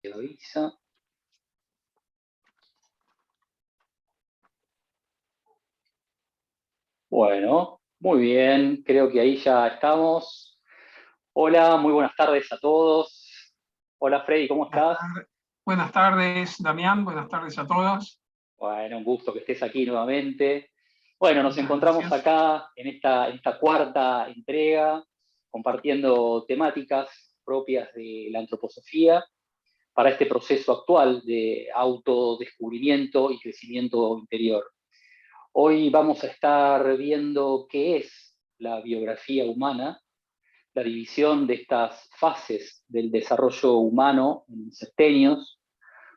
te avisa. Bueno, muy bien, creo que ahí ya estamos. Hola, muy buenas tardes a todos. Hola Freddy, ¿cómo estás? Buenas tardes, Damián, buenas tardes a todos. Bueno, un gusto que estés aquí nuevamente. Bueno, nos Muchas encontramos gracias. acá en esta cuarta entrega, compartiendo temáticas propias de la antroposofía para este proceso actual de autodescubrimiento y crecimiento interior. Hoy vamos a estar viendo qué es la biografía humana, la división de estas fases del desarrollo humano en septenios,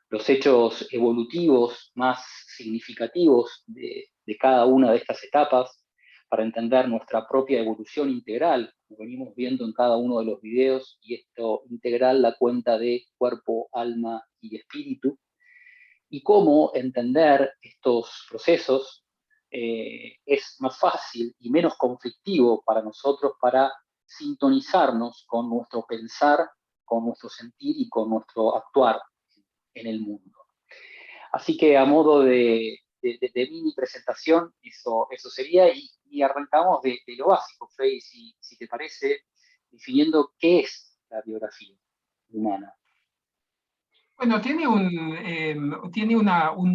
los hechos evolutivos más significativos de cada una de estas etapas, para entender nuestra propia evolución integral, como venimos viendo en cada uno de los videos, y esto integral la cuenta de cuerpo, alma y espíritu, y cómo entender estos procesos es más fácil y menos conflictivo para nosotros para sintonizarnos con nuestro pensar, con nuestro sentir y con nuestro actuar en el mundo. Así que a modo de mini presentación, eso sería, y arrancamos de lo básico, Freddy, si te parece, definiendo qué es la biografía humana. Bueno, tiene un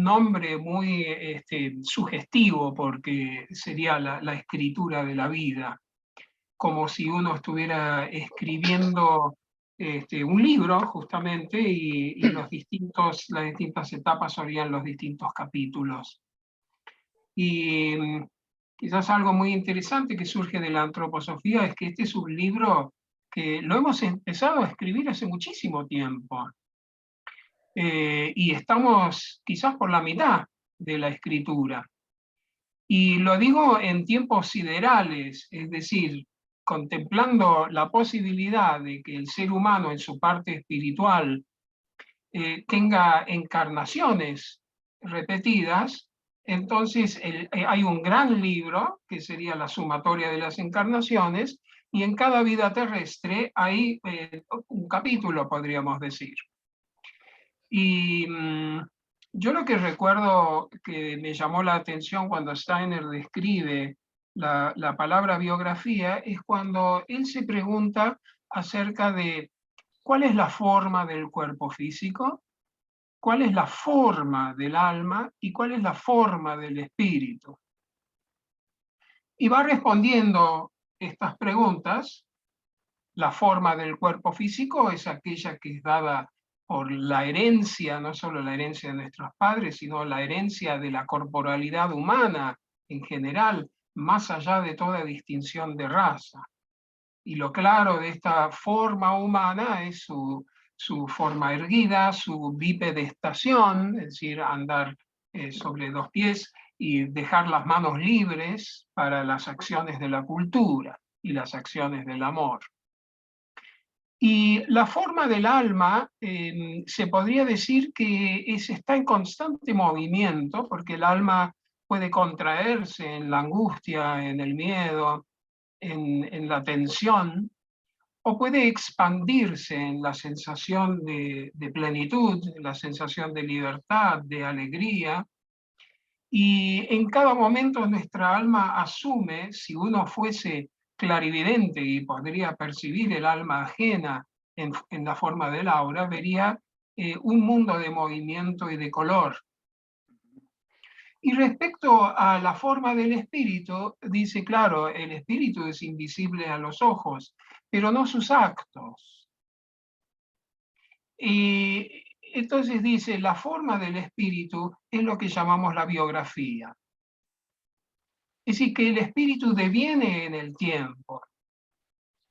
nombre muy sugestivo porque sería la escritura de la vida, como si uno estuviera escribiendo un libro justamente y las distintas etapas serían los distintos capítulos. Y quizás algo muy interesante que surge de la antroposofía es que este es un libro que lo hemos empezado a escribir hace muchísimo tiempo. Y estamos quizás por la mitad de la escritura. Y lo digo en tiempos siderales, es decir, contemplando la posibilidad de que el ser humano en su parte espiritual tenga encarnaciones repetidas. Entonces hay un gran libro, que sería la sumatoria de las encarnaciones, y en cada vida terrestre hay un capítulo, podríamos decir. Y yo lo que recuerdo que me llamó la atención cuando Steiner describe la palabra biografía es cuando él se pregunta acerca de cuál es la forma del cuerpo físico, cuál es la forma del alma y cuál es la forma del espíritu. Y va respondiendo estas preguntas. La forma del cuerpo físico es aquella que es dada por la herencia, no solo la herencia de nuestros padres, sino la herencia de la corporalidad humana en general, más allá de toda distinción de raza. Y lo claro de esta forma humana es su forma erguida, su bipedestación, es decir, andar sobre dos pies y dejar las manos libres para las acciones de la cultura y las acciones del amor. Y la forma del alma se podría decir que está en constante movimiento, porque el alma puede contraerse en la angustia, en el miedo, en la tensión, o puede expandirse en la sensación de plenitud, en la sensación de libertad, de alegría. Y en cada momento nuestra alma asume, si uno fuese clarividente y podría percibir el alma ajena en la forma del aura, vería un mundo de movimiento y de color. Y respecto a la forma del espíritu, dice, claro, el espíritu es invisible a los ojos, pero no sus actos. Y entonces dice, la forma del espíritu es lo que llamamos la biografía. Es decir, que el espíritu deviene en el tiempo.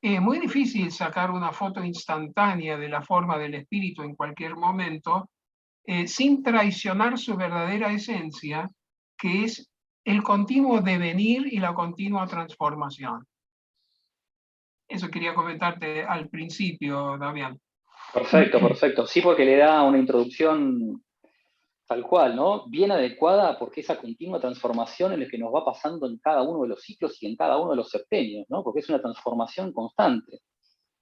Es muy difícil sacar una foto instantánea de la forma del espíritu en cualquier momento sin traicionar su verdadera esencia, que es el continuo devenir y la continua transformación. Eso quería comentarte al principio, Damián. Perfecto, perfecto. Sí, porque le da una introducción tal cual, ¿no? Bien adecuada, porque esa continua transformación es lo que nos va pasando en cada uno de los ciclos y en cada uno de los septenios, ¿no? Porque es una transformación constante.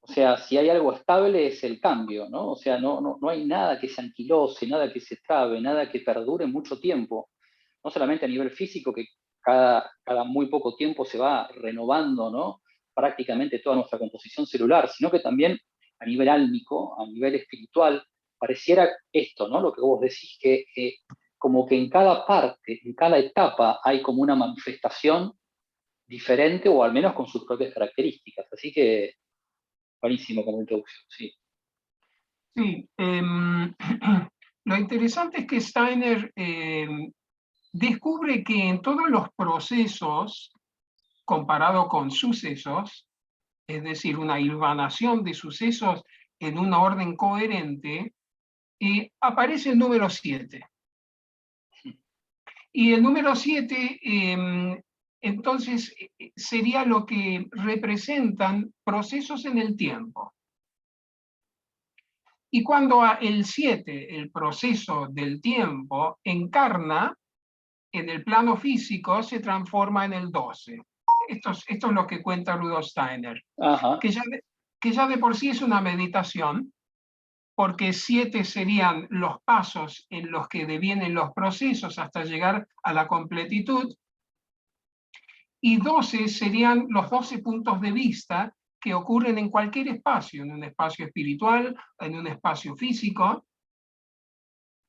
O sea, si hay algo estable es el cambio, ¿no? O sea, no hay nada que se anquilose, nada que se trabe, nada que perdure mucho tiempo. No solamente a nivel físico, que cada muy poco tiempo se va renovando, ¿no? Prácticamente toda nuestra composición celular, sino que también a nivel álmico, a nivel espiritual, pareciera esto, ¿no? Lo que vos decís, que como que en cada parte, en cada etapa, hay como una manifestación diferente o al menos con sus propias características. Así que buenísimo como introducción, sí. Sí, lo interesante es que Steiner descubre que en todos los procesos, comparado con sucesos, es decir, una hilvanación de sucesos en una orden coherente, aparece el número 7. Y el número 7, entonces, sería lo que representan procesos en el tiempo. Y cuando el 7, el proceso del tiempo, encarna en el plano físico, se transforma en el 12. Esto es lo que cuenta Rudolf Steiner, Ajá. que ya de por sí es una meditación, porque 7 serían los pasos en los que devienen los procesos hasta llegar a la completitud, y 12 serían los 12 puntos de vista que ocurren en cualquier espacio, en un espacio espiritual, en un espacio físico,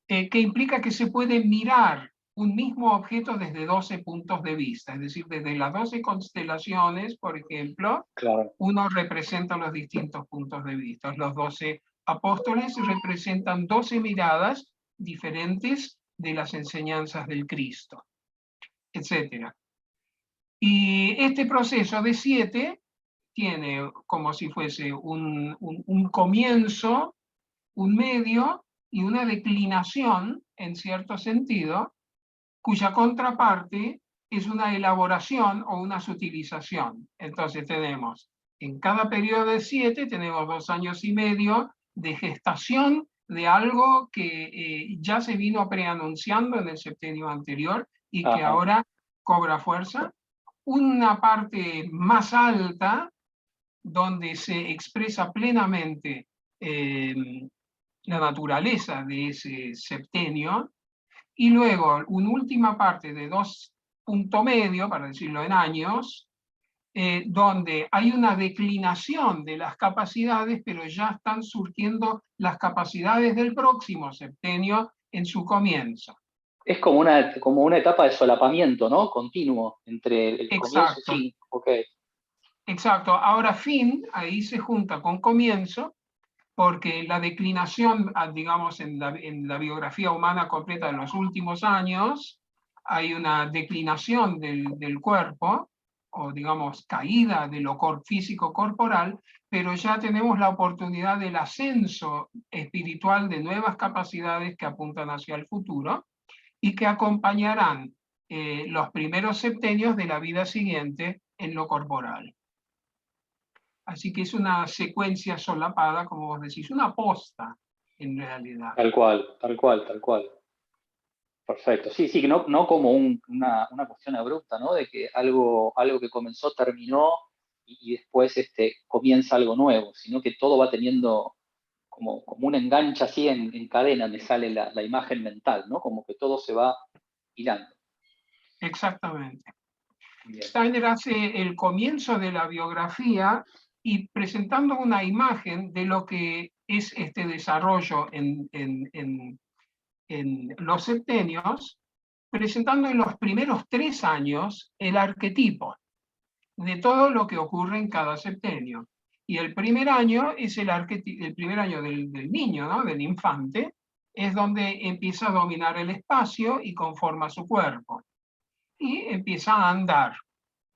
que implica que se puede mirar un mismo objeto desde 12 puntos de vista, es decir, desde las 12 constelaciones, por ejemplo, Claro. uno representa los distintos puntos de vista. Los 12 apóstoles representan 12 miradas diferentes de las enseñanzas del Cristo, etc. Y este proceso de 7 tiene como si fuese un comienzo, un medio y una declinación, en cierto sentido, cuya contraparte es una elaboración o una sutilización. Entonces tenemos, en cada periodo de 7, tenemos 2 años y medio de gestación de algo que ya se vino preanunciando en el septenio anterior y que Ajá. ahora cobra fuerza. Una parte más alta, donde se expresa plenamente la naturaleza de ese septenio, y luego una última parte de 2 punto medio, para decirlo en años, donde hay una declinación de las capacidades, pero ya están surgiendo las capacidades del próximo septenio en su comienzo. Es como una etapa de solapamiento, ¿no? Continuo entre el comienzo y Exacto, fin. Ok. exacto. Ahora fin, ahí se junta con comienzo, porque la declinación, digamos, en la biografía humana completa de los últimos años, hay una declinación del cuerpo, o digamos, caída de lo físico corporal, pero ya tenemos la oportunidad del ascenso espiritual de nuevas capacidades que apuntan hacia el futuro y que acompañarán los primeros septenios de la vida siguiente en lo corporal. Así que es una secuencia solapada, como vos decís, una posta en realidad. Tal cual, tal cual, tal cual. Perfecto. Sí, sí, no como una cuestión abrupta, ¿no? De que algo que comenzó terminó y después comienza algo nuevo, sino que todo va teniendo como un enganche así en cadena, me sale la imagen mental, ¿no? Como que todo se va hilando. Exactamente. Bien. Steiner hace el comienzo de la biografía y presentando una imagen de lo que es este desarrollo en los septenios, presentando en los primeros 3 años el arquetipo de todo lo que ocurre en cada septenio. Y el primer año es el primer año del niño, ¿no? Del infante, es donde empieza a dominar el espacio y conforma su cuerpo. Y empieza a andar,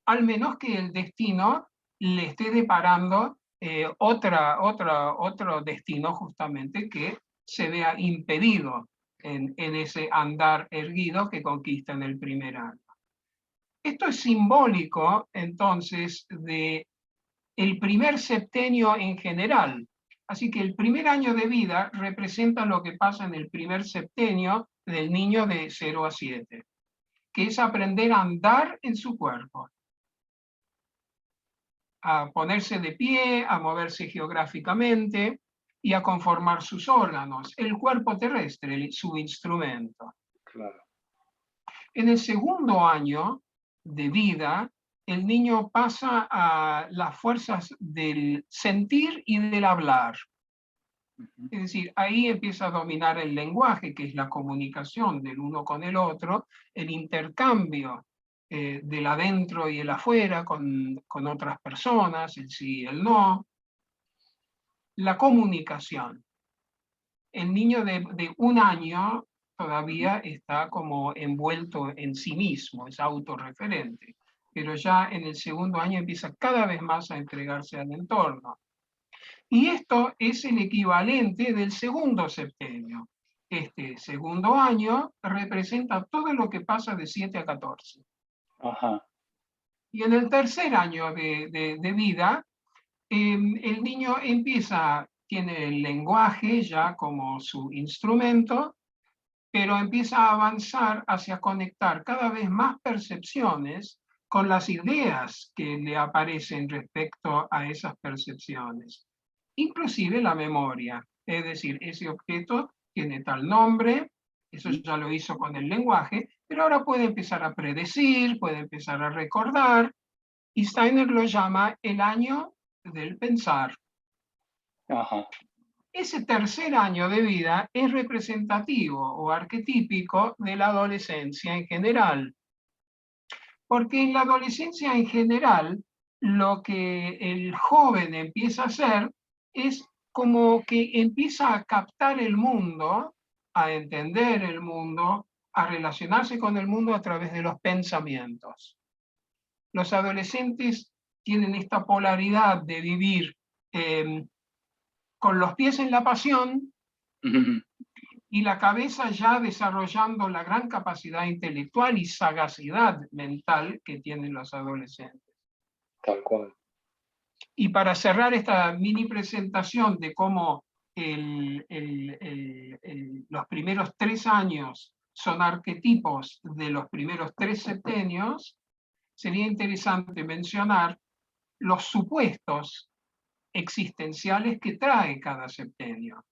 al menos que el destino le esté deparando otro destino justamente que se vea impedido en ese andar erguido que conquista en el primer año. Esto es simbólico, entonces, de el primer septenio en general. Así que el primer año de vida representa lo que pasa en el primer septenio del niño de 0 a 7, que es aprender a andar en su cuerpo. a ponerse de pie, a moverse geográficamente y a conformar sus órganos. El cuerpo terrestre, su instrumento. Claro. En el segundo año de vida, el niño pasa a las fuerzas del sentir y del hablar. Es decir, ahí empieza a dominar el lenguaje, que es la comunicación del uno con el otro, el intercambio del adentro y el afuera con otras personas, el sí y el no, la comunicación. El niño de un año todavía está como envuelto en sí mismo, es autorreferente, pero ya en el segundo año empieza cada vez más a entregarse al entorno. Y esto es el equivalente del segundo septenio. Este segundo año representa todo lo que pasa de 7 a 14. Ajá. Y en el tercer año de vida, el niño tiene el lenguaje ya como su instrumento, pero empieza a avanzar hacia conectar cada vez más percepciones con las ideas que le aparecen respecto a esas percepciones. Inclusive la memoria, es decir, ese objeto tiene tal nombre, eso ya lo hizo con el lenguaje, pero ahora puede empezar a predecir, puede empezar a recordar, y Steiner lo llama el año del pensar. Ajá. Ese tercer año de vida es representativo o arquetípico de la adolescencia en general, porque en la adolescencia en general lo que el joven empieza a hacer es como que empieza a captar el mundo, a entender el mundo, a relacionarse con el mundo a través de los pensamientos. Los adolescentes tienen esta polaridad de vivir con los pies en la pasión y la cabeza ya desarrollando la gran capacidad intelectual y sagacidad mental que tienen los adolescentes. Tal cual. Y para cerrar esta mini presentación de cómo los primeros 3 años son arquetipos de los primeros 3 septenios, sería interesante mencionar los supuestos existenciales que trae cada septenio.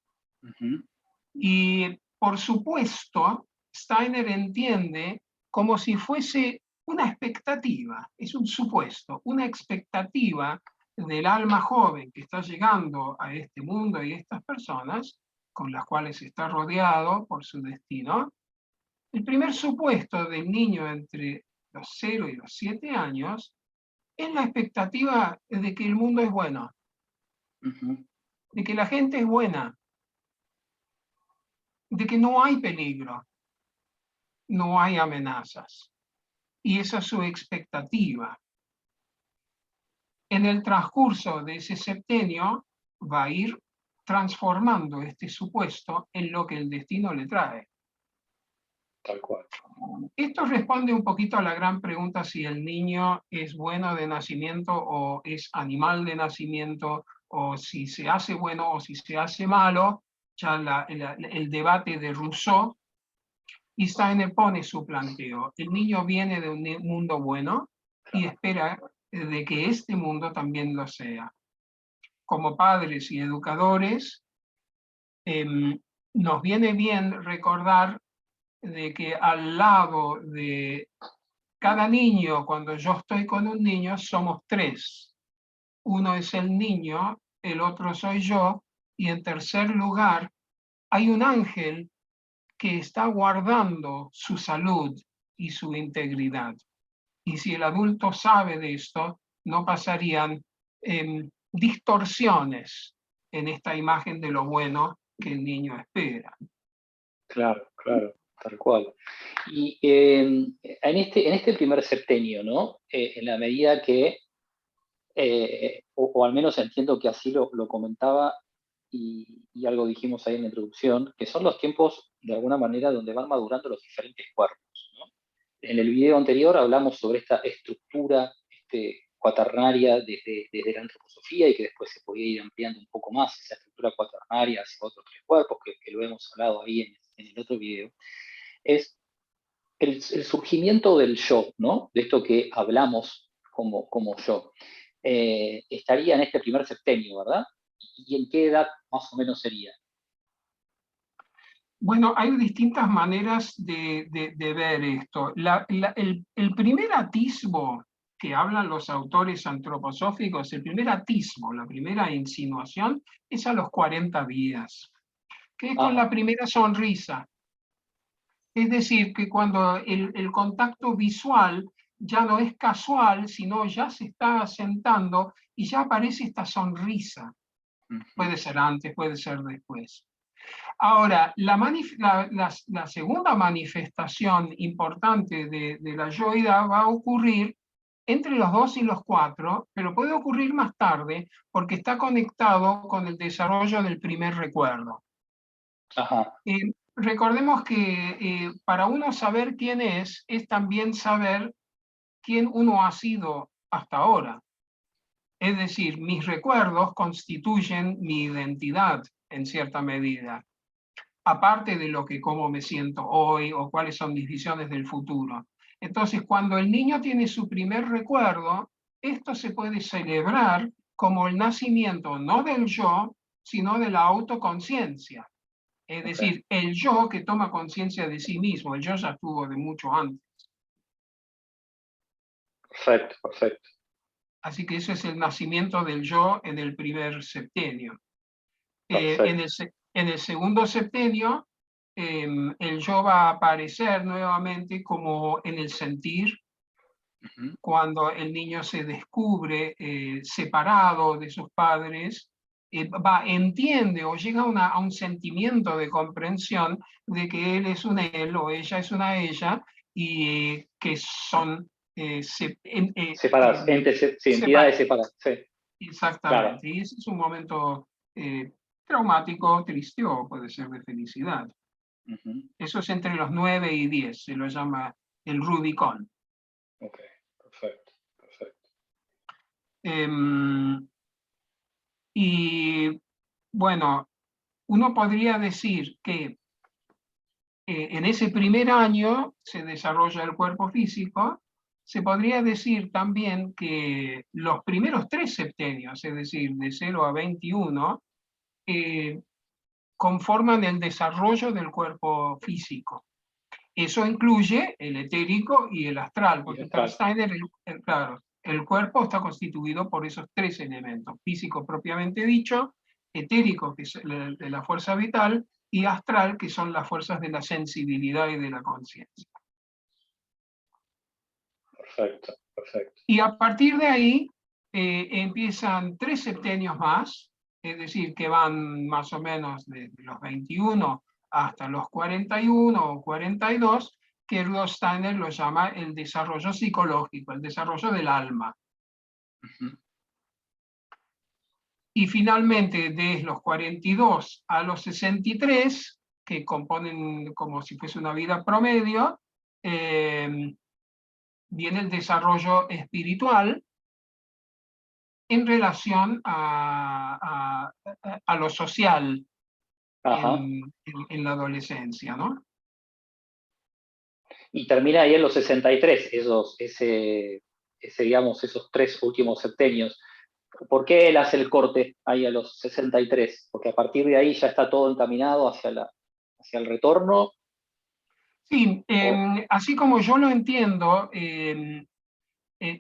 Y por supuesto, Steiner entiende como si fuese una expectativa, es un supuesto, una expectativa del alma joven que está llegando a este mundo y estas personas con las cuales está rodeado por su destino. El primer supuesto del niño entre los 0 y los 7 años es la expectativa de que el mundo es bueno, de que la gente es buena, de que no hay peligro, no hay amenazas. Y esa es su expectativa. En el transcurso de ese septenio va a ir transformando este supuesto en lo que el destino le trae. Tal cual. Esto responde un poquito a la gran pregunta si el niño es bueno de nacimiento o es animal de nacimiento, o si se hace bueno o si se hace malo, ya el debate de Rousseau. Y Steiner pone su planteo. El niño viene de un mundo bueno y espera de que este mundo también lo sea. Como padres y educadores, nos viene bien recordar de que al lado de cada niño, cuando yo estoy con un niño, somos 3. Uno es el niño, el otro soy yo, y en tercer lugar, hay un ángel que está guardando su salud y su integridad. Y si el adulto sabe de esto, no pasarían distorsiones en esta imagen de lo bueno que el niño espera. Claro, claro, tal cual. Y en este primer septenio, ¿no? En la medida que, o al menos entiendo que así lo comentaba, y algo dijimos ahí en la introducción, que son los tiempos, de alguna manera, donde van madurando los diferentes cuerpos, ¿no? En el video anterior hablamos sobre esta estructura cuaternaria desde la antroposofía y que después se podía ir ampliando un poco más esa estructura cuaternaria hacia otros 3 cuerpos, que lo hemos hablado ahí en el otro video. Es el surgimiento del yo, ¿no? De esto que hablamos como yo. estaría en este primer septenio, ¿verdad? ¿Y en qué edad más o menos sería? Bueno, hay distintas maneras de ver esto. El primer atisbo que hablan los autores antroposóficos, el primer atisbo, la primera insinuación, es a los 40 días, que es con la primera sonrisa. Es decir, que cuando el contacto visual ya no es casual, sino ya se está asentando y ya aparece esta sonrisa. Puede ser antes, puede ser después. Ahora, la segunda manifestación importante de la yoidad va a ocurrir entre los 2 y los 4, pero puede ocurrir más tarde porque está conectado con el desarrollo del primer recuerdo. Ajá. Recordemos que para uno saber quién es también saber quién uno ha sido hasta ahora. Es decir, mis recuerdos constituyen mi identidad en cierta medida, aparte de lo que cómo me siento hoy o cuáles son mis visiones del futuro. Entonces, cuando el niño tiene su primer recuerdo, esto se puede celebrar como el nacimiento no del yo, sino de la autoconciencia. Es decir, el yo que toma conciencia de sí mismo, el yo ya estuvo de mucho antes. Perfecto, perfecto. Así que eso es el nacimiento del yo en el primer septenio. En el segundo septenio, el yo va a aparecer nuevamente como en el sentir, cuando el niño se descubre separado de sus padres, entiende o llega a un sentimiento de comprensión de que él es un él o ella es una ella y que son separadas, entidades separadas. Sí. Exactamente, Claro. y ese es un momento traumático, triste o puede ser de felicidad. Eso es entre los 9 y 10, se lo llama el Rubicón. Ok, perfecto, perfecto. Y bueno, uno podría decir que en ese primer año se desarrolla el cuerpo físico. Se podría decir también que los primeros 3 septenios, es decir, de 0 a 21, conforman el desarrollo del cuerpo físico. Eso incluye el etérico y el astral, porque para Steiner, claro, el cuerpo está constituido por esos 3 elementos: físico propiamente dicho, etérico, que es de la fuerza vital, y astral, que son las fuerzas de la sensibilidad y de la conciencia. Perfecto, perfecto. Y a partir de ahí empiezan 3 septenios más, es decir, que van más o menos de los 21 hasta los 41 o 42, que Rudolf Steiner lo llama el desarrollo psicológico, el desarrollo del alma. Y finalmente, desde los 42 a los 63, que componen como si fuese una vida promedio, viene el desarrollo espiritual en relación a lo social en la adolescencia, ¿no? Y termina ahí en los 63, digamos, esos 3 últimos septenios. ¿Por qué él hace el corte ahí a los 63? Porque a partir de ahí ya está todo encaminado hacia el retorno. Sí, así como yo lo entiendo,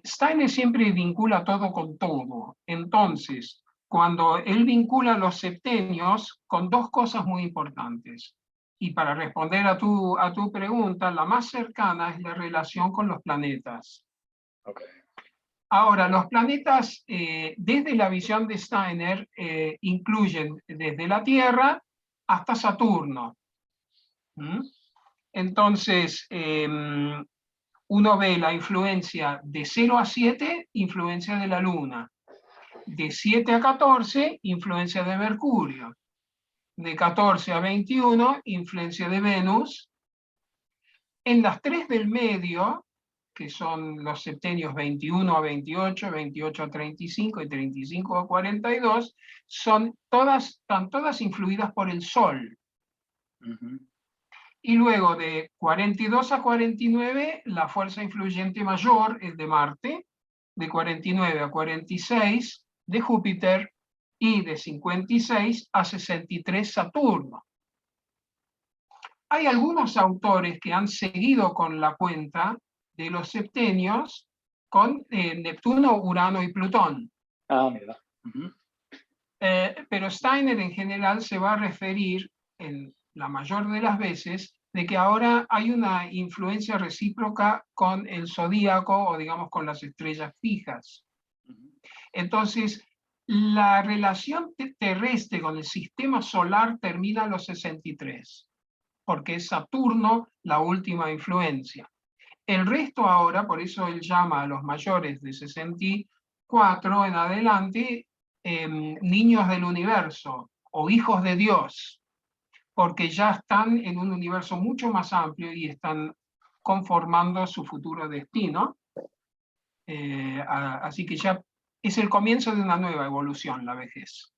Steiner siempre vincula todo con todo. Entonces, cuando él vincula los septenios con 2 cosas muy importantes. Y para responder a tu pregunta, la más cercana es la relación con los planetas. Okay. Ahora, los planetas, desde la visión de Steiner, incluyen desde la Tierra hasta Saturno. Entonces, uno ve la influencia de 0 a 7, influencia de la Luna. De 7 a 14, influencia de Mercurio. De 14 a 21, influencia de Venus. En las 3 del medio, que son los septenios 21 a 28, 28 a 35 y 35 a 42, están todas influidas por el Sol. Y luego de 42 a 49, la fuerza influyente mayor es de Marte, de 49 a 46 de Júpiter y de 56 a 63 Saturno. Hay algunos autores que han seguido con la cuenta de los septenios con Neptuno, Urano y Plutón. Ah, mira. Pero Steiner en general se va a referir, en la mayor de las veces, de que ahora hay una influencia recíproca con el zodíaco o digamos con las estrellas fijas. Entonces, la relación terrestre con el sistema solar termina a los 63, porque es Saturno la última influencia. El resto ahora, por eso él llama a los mayores de 64 en adelante, niños del universo o hijos de Dios, porque ya están en un universo mucho más amplio y están conformando su futuro destino. Así que ya es el comienzo de una nueva evolución, la vejez.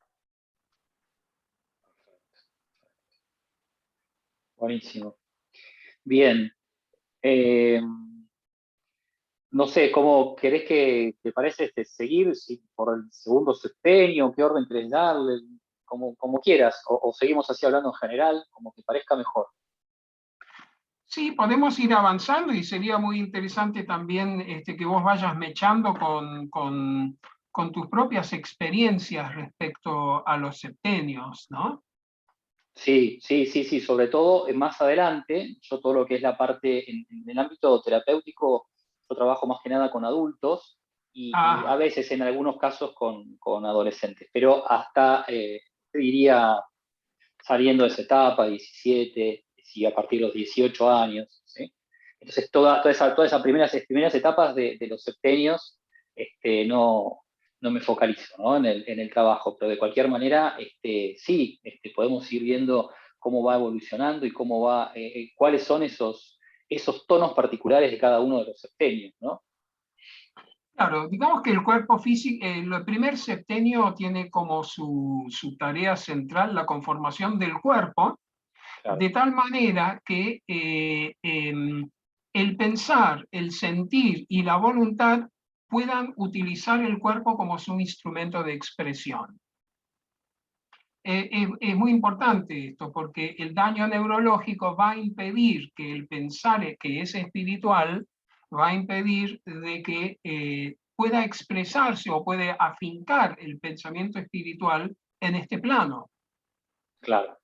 Buenísimo. Bien. No sé, ¿cómo querés que te parece seguir si por el segundo septenio? ¿Qué orden querés darle? Como quieras, o seguimos así hablando en general, como te parezca mejor. Sí, podemos ir avanzando y sería muy interesante también que vos vayas mechando con tus propias experiencias respecto a los septenios, ¿no? Sí, sí, sí, sí, sobre todo más adelante, yo todo lo que es la parte en el ámbito terapéutico, yo trabajo más que nada con adultos y a Ah, veces en algunos casos con adolescentes, pero hasta, te diría, saliendo de esa etapa, 17, sí, a partir de los 18 años, ¿sí? Entonces todas esas primeras etapas de los septenios, no me focalizo, ¿no? en el trabajo, pero de cualquier manera, sí, podemos ir viendo cómo va evolucionando y cómo va, cuáles son esos tonos particulares de cada uno de los septenios, ¿no? claro, digamos que el cuerpo físico, el primer septenio tiene como su tarea central la conformación del cuerpo, Claro, de tal manera que el pensar, el sentir y la voluntad puedan utilizar el cuerpo como su instrumento de expresión. Es muy importante esto porque el daño neurológico va a impedir que el pensar que es espiritual, va a impedir de que pueda expresarse o puede afincar el pensamiento espiritual en este plano. claro,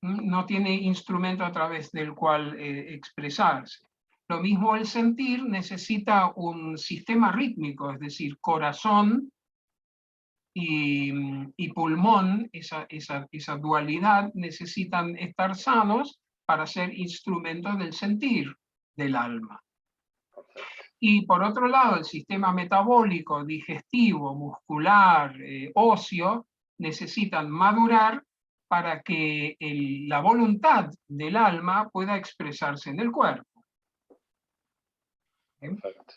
No tiene instrumento a través del cual expresarse. Lo mismo el sentir necesita un sistema rítmico, es decir, corazón y pulmón, esa dualidad, necesitan estar sanos para ser instrumentos del sentir del alma. Y por otro lado, el sistema metabólico, digestivo, muscular, óseo, necesitan madurar para que la voluntad del alma pueda expresarse en el cuerpo. ¿Eh? perfecto.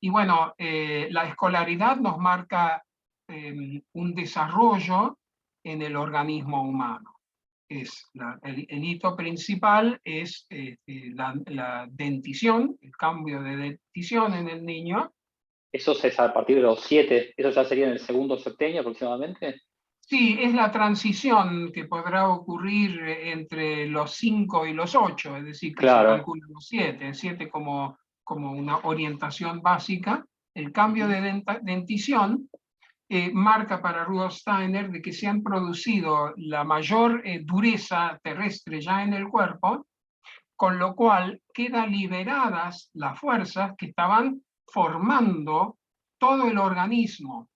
Y bueno, la escolaridad nos marca un desarrollo en el organismo humano. El hito principal es la dentición, el cambio de dentición en el niño. Eso es a partir de los 7, eso ya sería en el segundo septenio aproximadamente. Sí, es la transición que podrá ocurrir entre los 5 y los 8, es decir, que se Claro. calcula los 7, 7 como una orientación básica. El cambio de dentición marca para Rudolf Steiner de que se han producido la mayor dureza terrestre ya en el cuerpo, con lo cual quedan liberadas las fuerzas que estaban formando todo el organismo.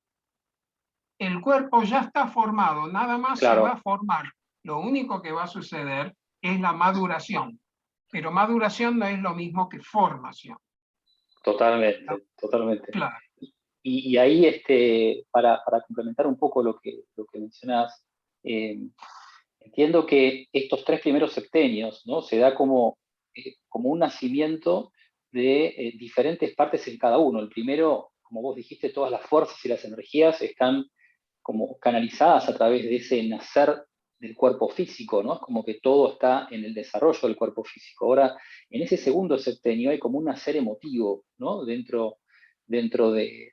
El cuerpo ya está formado, nada más se va a Claro, formar. Lo único que va a suceder es la maduración, pero maduración no es lo mismo que formación. ¿No? totalmente, totalmente. Claro. Y ahí, para complementar un poco lo que mencionás, entiendo que estos 3 primeros septenios, ¿no? Se da como un nacimiento de diferentes partes en cada uno. El primero, como vos dijiste, todas las fuerzas y las energías están como canalizadas a través de ese nacer del cuerpo físico, ¿no? Es como que todo está en el desarrollo del cuerpo físico. Ahora, en ese segundo septenio hay como un nacer emotivo, ¿no? Dentro de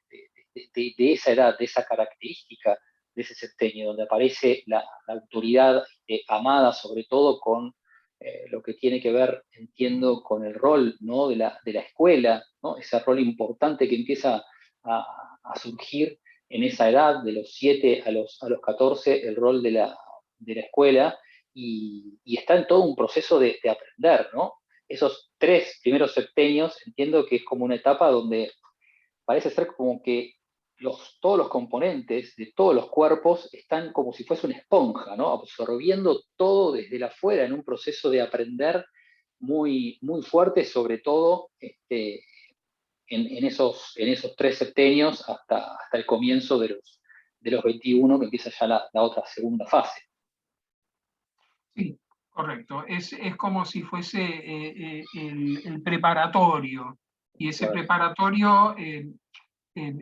esa edad, de esa característica de ese septenio, donde aparece la autoridad amada sobre todo con lo que tiene que ver, entiendo, con el rol, ¿no? de la escuela, ¿no? Ese rol importante que empieza a surgir en esa edad, de los 7 a los 14, el rol de la escuela, y está en todo un proceso de aprender, ¿no? Esos 3 primeros septenios, entiendo que es como una etapa donde parece ser como que todos los componentes de todos los cuerpos están como si fuese una esponja, ¿no? Absorbiendo todo desde la afuera en un proceso de aprender muy, muy fuerte, sobre todo en esos 3 septenios hasta el comienzo de los 21, que empieza ya la otra segunda fase. Sí, correcto. Es como si fuese el preparatorio, y ese Claro. preparatorio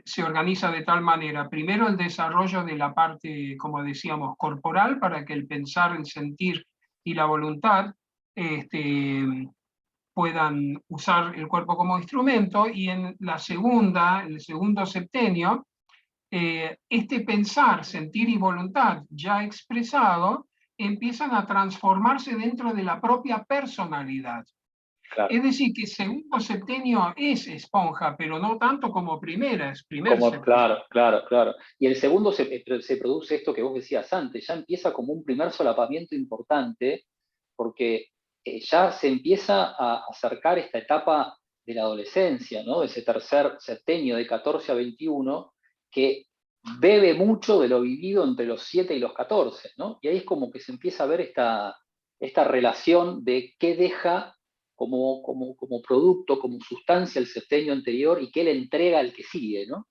se organiza de tal manera, primero el desarrollo de la parte, como decíamos, corporal, para que el pensar, el sentir y la voluntad puedan usar el cuerpo como instrumento, y en el segundo septenio, este pensar, sentir y voluntad ya expresado empiezan a transformarse dentro de la propia personalidad. Claro. Es decir, que segundo septenio es esponja, pero no tanto como primera, es primer septenio. Claro, claro, claro. Y el segundo se produce esto que vos decías antes, ya empieza como un primer solapamiento importante, porque ya se empieza a acercar esta etapa de la adolescencia, ¿no? De ese tercer septenio de 14 a 21, que bebe mucho de lo vivido entre los 7 y los 14, ¿no? Y ahí es como que se empieza a ver esta relación de qué deja como producto, como sustancia el septenio anterior y qué le entrega al que sigue, ¿no?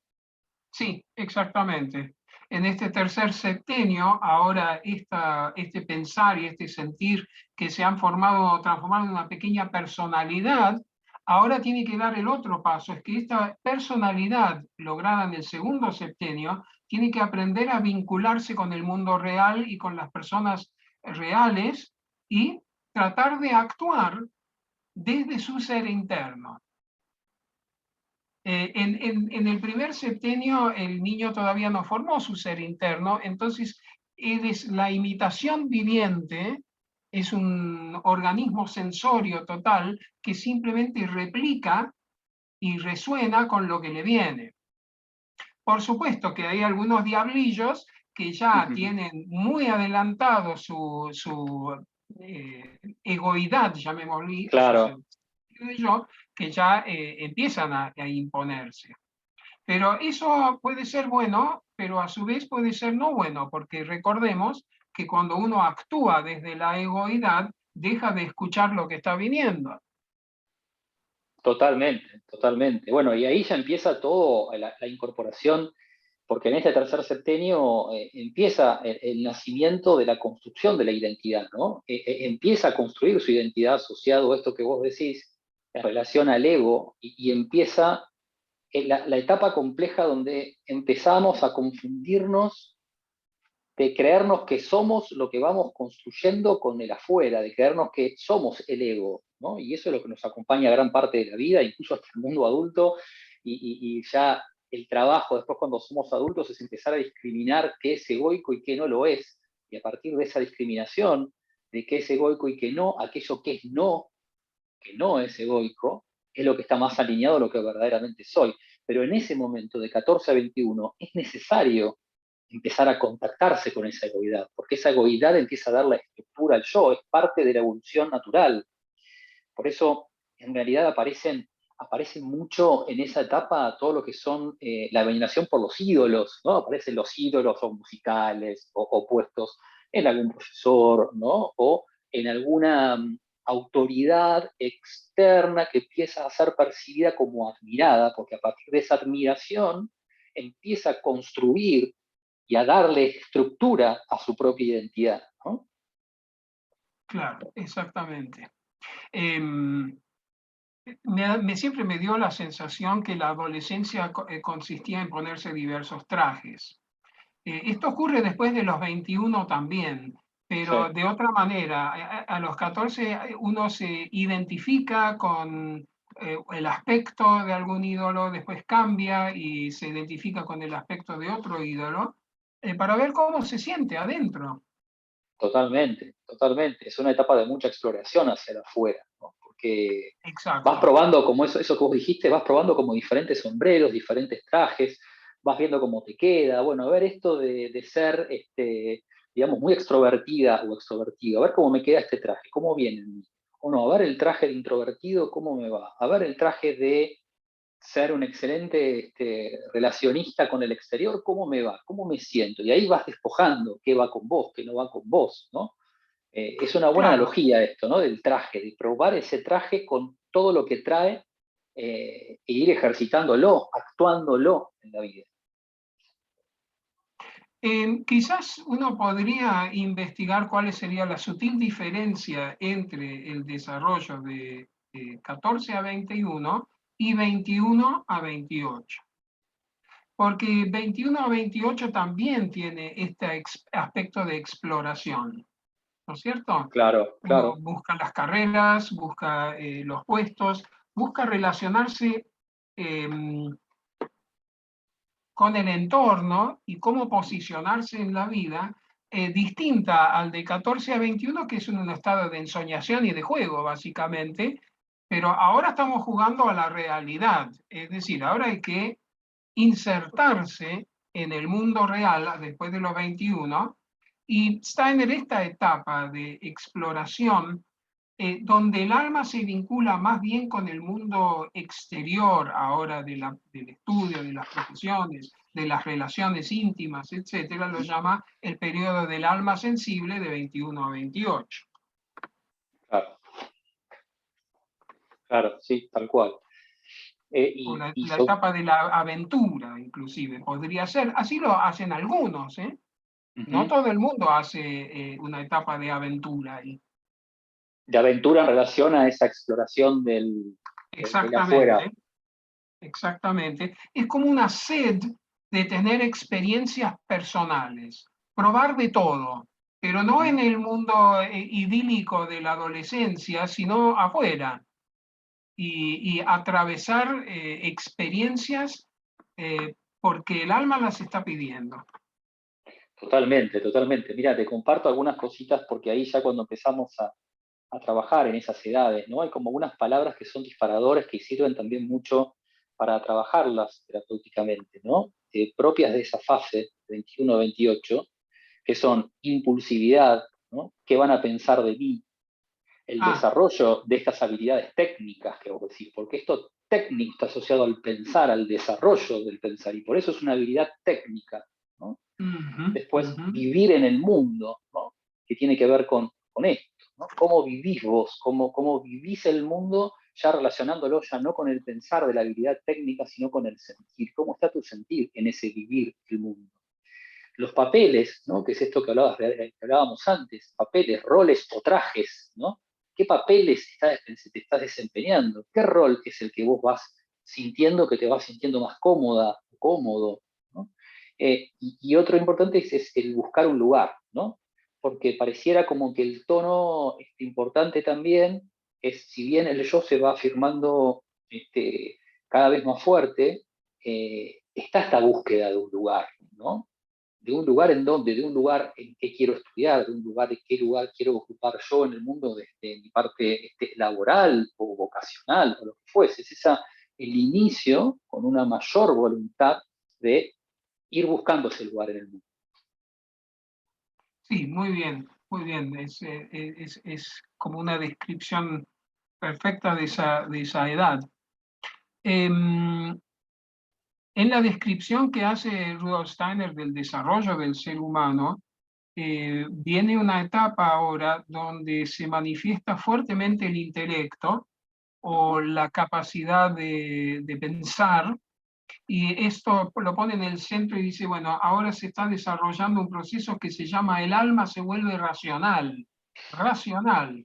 Sí, exactamente. En este tercer septenio, ahora este pensar y este sentir que se han transformado en una pequeña personalidad, ahora tiene que dar el otro paso, es que esta personalidad lograda en el segundo septenio tiene que aprender a vincularse con el mundo real y con las personas reales, y tratar de actuar desde su ser interno. En el primer septenio el niño todavía no formó su ser interno, entonces la imitación viviente, es un organismo sensorio total que simplemente replica y resuena con lo que le viene. Por supuesto que hay algunos diablillos que ya tienen muy adelantado su egoidad, llamémosle, o Claro, yo, que ya empiezan a imponerse. Pero eso puede ser bueno, pero a su vez puede ser no bueno, porque recordemos que cuando uno actúa desde la egoidad, deja de escuchar lo que está viniendo. totalmente, totalmente. Bueno, y ahí ya empieza todo la incorporación, porque en este tercer septenio empieza el nacimiento de la construcción de la identidad, ¿no? Empieza a construir su identidad asociado a esto que vos decís, en relación al ego, y empieza la etapa compleja donde empezamos a confundirnos de creernos que somos lo que vamos construyendo con el afuera, de creernos que somos el ego, ¿no? Y eso es lo que nos acompaña gran parte de la vida, incluso hasta el mundo adulto, y ya el trabajo después cuando somos adultos es empezar a discriminar qué es egoico y qué no lo es, y a partir de esa discriminación de qué es egoico y qué no, aquello que no es egoico, es lo que está más alineado a lo que verdaderamente soy. Pero en ese momento, de 14 a 21, es necesario empezar a contactarse con esa egoidad, porque esa egoidad empieza a dar la estructura al yo, es parte de la evolución natural. Por eso, en realidad, aparecen mucho en esa etapa todo lo que son la veneración por los ídolos, ¿no? Aparecen los ídolos o musicales o puestos en algún profesor, ¿no? O en alguna autoridad externa que empieza a ser percibida como admirada, porque a partir de esa admiración empieza a construir y a darle estructura a su propia identidad, ¿no? Claro, exactamente. Siempre me dio la sensación que la adolescencia consistía en ponerse diversos trajes. Esto ocurre después de los 21 también, pero de otra manera. A los 14 uno se identifica con el aspecto de algún ídolo, después cambia y se identifica con el aspecto de otro ídolo, para ver cómo se siente adentro. Totalmente, totalmente. Es una etapa de mucha exploración hacia el afuera, ¿no? Porque vas Exacto. probando, como eso que vos dijiste, vas probando como diferentes sombreros, diferentes trajes, vas viendo cómo te queda. Bueno, a ver esto de ser, digamos, muy extrovertida o extrovertido, a ver cómo me queda este traje, cómo viene en mí. O no, a ver el traje de introvertido, cómo me va. A ver el traje de ser un excelente relacionista con el exterior, ¿cómo me va? ¿Cómo me siento? Y ahí vas despojando qué va con vos, qué no va con vos, ¿no? Es una buena Claro. analogía esto, ¿no? Del traje, de probar ese traje con todo lo que trae e ir ejercitándolo, actuándolo en la vida. Quizás uno podría investigar cuál sería la sutil diferencia entre el desarrollo de 14 a 21 y 21 a 28. Porque 21 a 28 también tiene este aspecto de exploración, ¿no es cierto? Claro, Uno claro. busca las carreras, busca los puestos, busca relacionarse eh, con el entorno y cómo posicionarse en la vida, distinta al de 14 a 21, que es un estado de ensoñación y de juego, básicamente, pero ahora estamos jugando a la realidad, es decir, ahora hay que insertarse en el mundo real después de los 21, y está en esta etapa de exploración donde el alma se vincula más bien con el mundo exterior ahora del estudio, de las profesiones, de las relaciones íntimas, etcétera, lo llama el periodo del alma sensible de 21 a 28. Claro, claro, sí, tal cual. O Y, la etapa de la aventura, inclusive, podría ser. Así lo hacen algunos, ¿eh? No uh-huh. todo el mundo hace una etapa de aventura ahí. De aventura en relación a esa exploración del afuera. Exactamente. Exactamente. Es como una sed de tener experiencias personales, probar de todo, pero no Uh-huh. en el mundo idílico de la adolescencia, sino afuera, y atravesar experiencias porque el alma las está pidiendo. Totalmente, totalmente. Mira, te comparto algunas cositas porque ahí ya cuando empezamos a trabajar en esas edades, ¿no? Hay como algunas palabras que son disparadores que sirven también mucho para trabajarlas terapéuticamente, ¿no? Propias de esa fase, 21-28, que son impulsividad, ¿no? ¿Qué van a pensar de mí? El Ah, desarrollo de estas habilidades técnicas que vos decís, porque esto técnico está asociado al pensar, al desarrollo del pensar, y por eso es una habilidad técnica, ¿no? ujú, Después, ujú. vivir en el mundo, ¿no? Que tiene que ver con esto, ¿no? ¿Cómo vivís vos? ¿Cómo vivís el mundo? Ya relacionándolo ya no con el pensar de la habilidad técnica, sino con el sentir. ¿Cómo está tu sentir en ese vivir el mundo? Los papeles, ¿no? Que es esto que hablábamos antes, papeles, roles o trajes, ¿no? ¿Qué papeles te estás desempeñando? ¿Qué rol es el que vos vas sintiendo, que te vas sintiendo más cómoda, cómodo, ¿no? Y otro importante es el buscar un lugar, ¿no? Porque pareciera como que el tono importante también es, si bien el yo se va afirmando cada vez más fuerte, está esta búsqueda de un lugar, ¿no? De un lugar en donde, de un lugar en qué quiero estudiar, de un lugar en qué lugar quiero ocupar yo en el mundo desde mi parte laboral o vocacional o lo que fuese. Es el inicio con una mayor voluntad de ir buscando ese lugar en el mundo. Sí, muy bien, muy bien. Es como una descripción perfecta de esa edad. Em, En la descripción que hace Rudolf Steiner del desarrollo del ser humano, viene una etapa ahora donde se manifiesta fuertemente el intelecto o la capacidad de pensar, y esto lo pone en el centro y dice, bueno, ahora se está desarrollando un proceso que se llama el alma se vuelve racional, racional,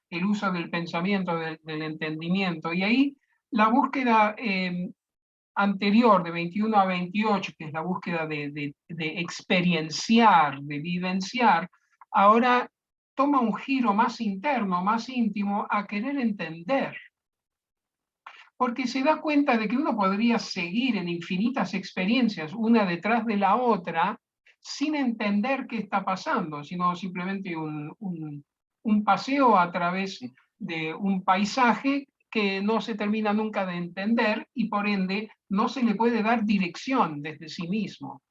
el uso del pensamiento, del entendimiento, y ahí la búsqueda anterior, de 21 a 28, que es la búsqueda de experienciar, de vivenciar, ahora toma un giro más interno, más íntimo, a querer entender. Porque se da cuenta de que uno podría seguir en infinitas experiencias, una detrás de la otra, sin entender qué está pasando, sino simplemente un paseo a través de un paisaje que no se termina nunca de entender y por ende no se le puede dar dirección desde sí mismo.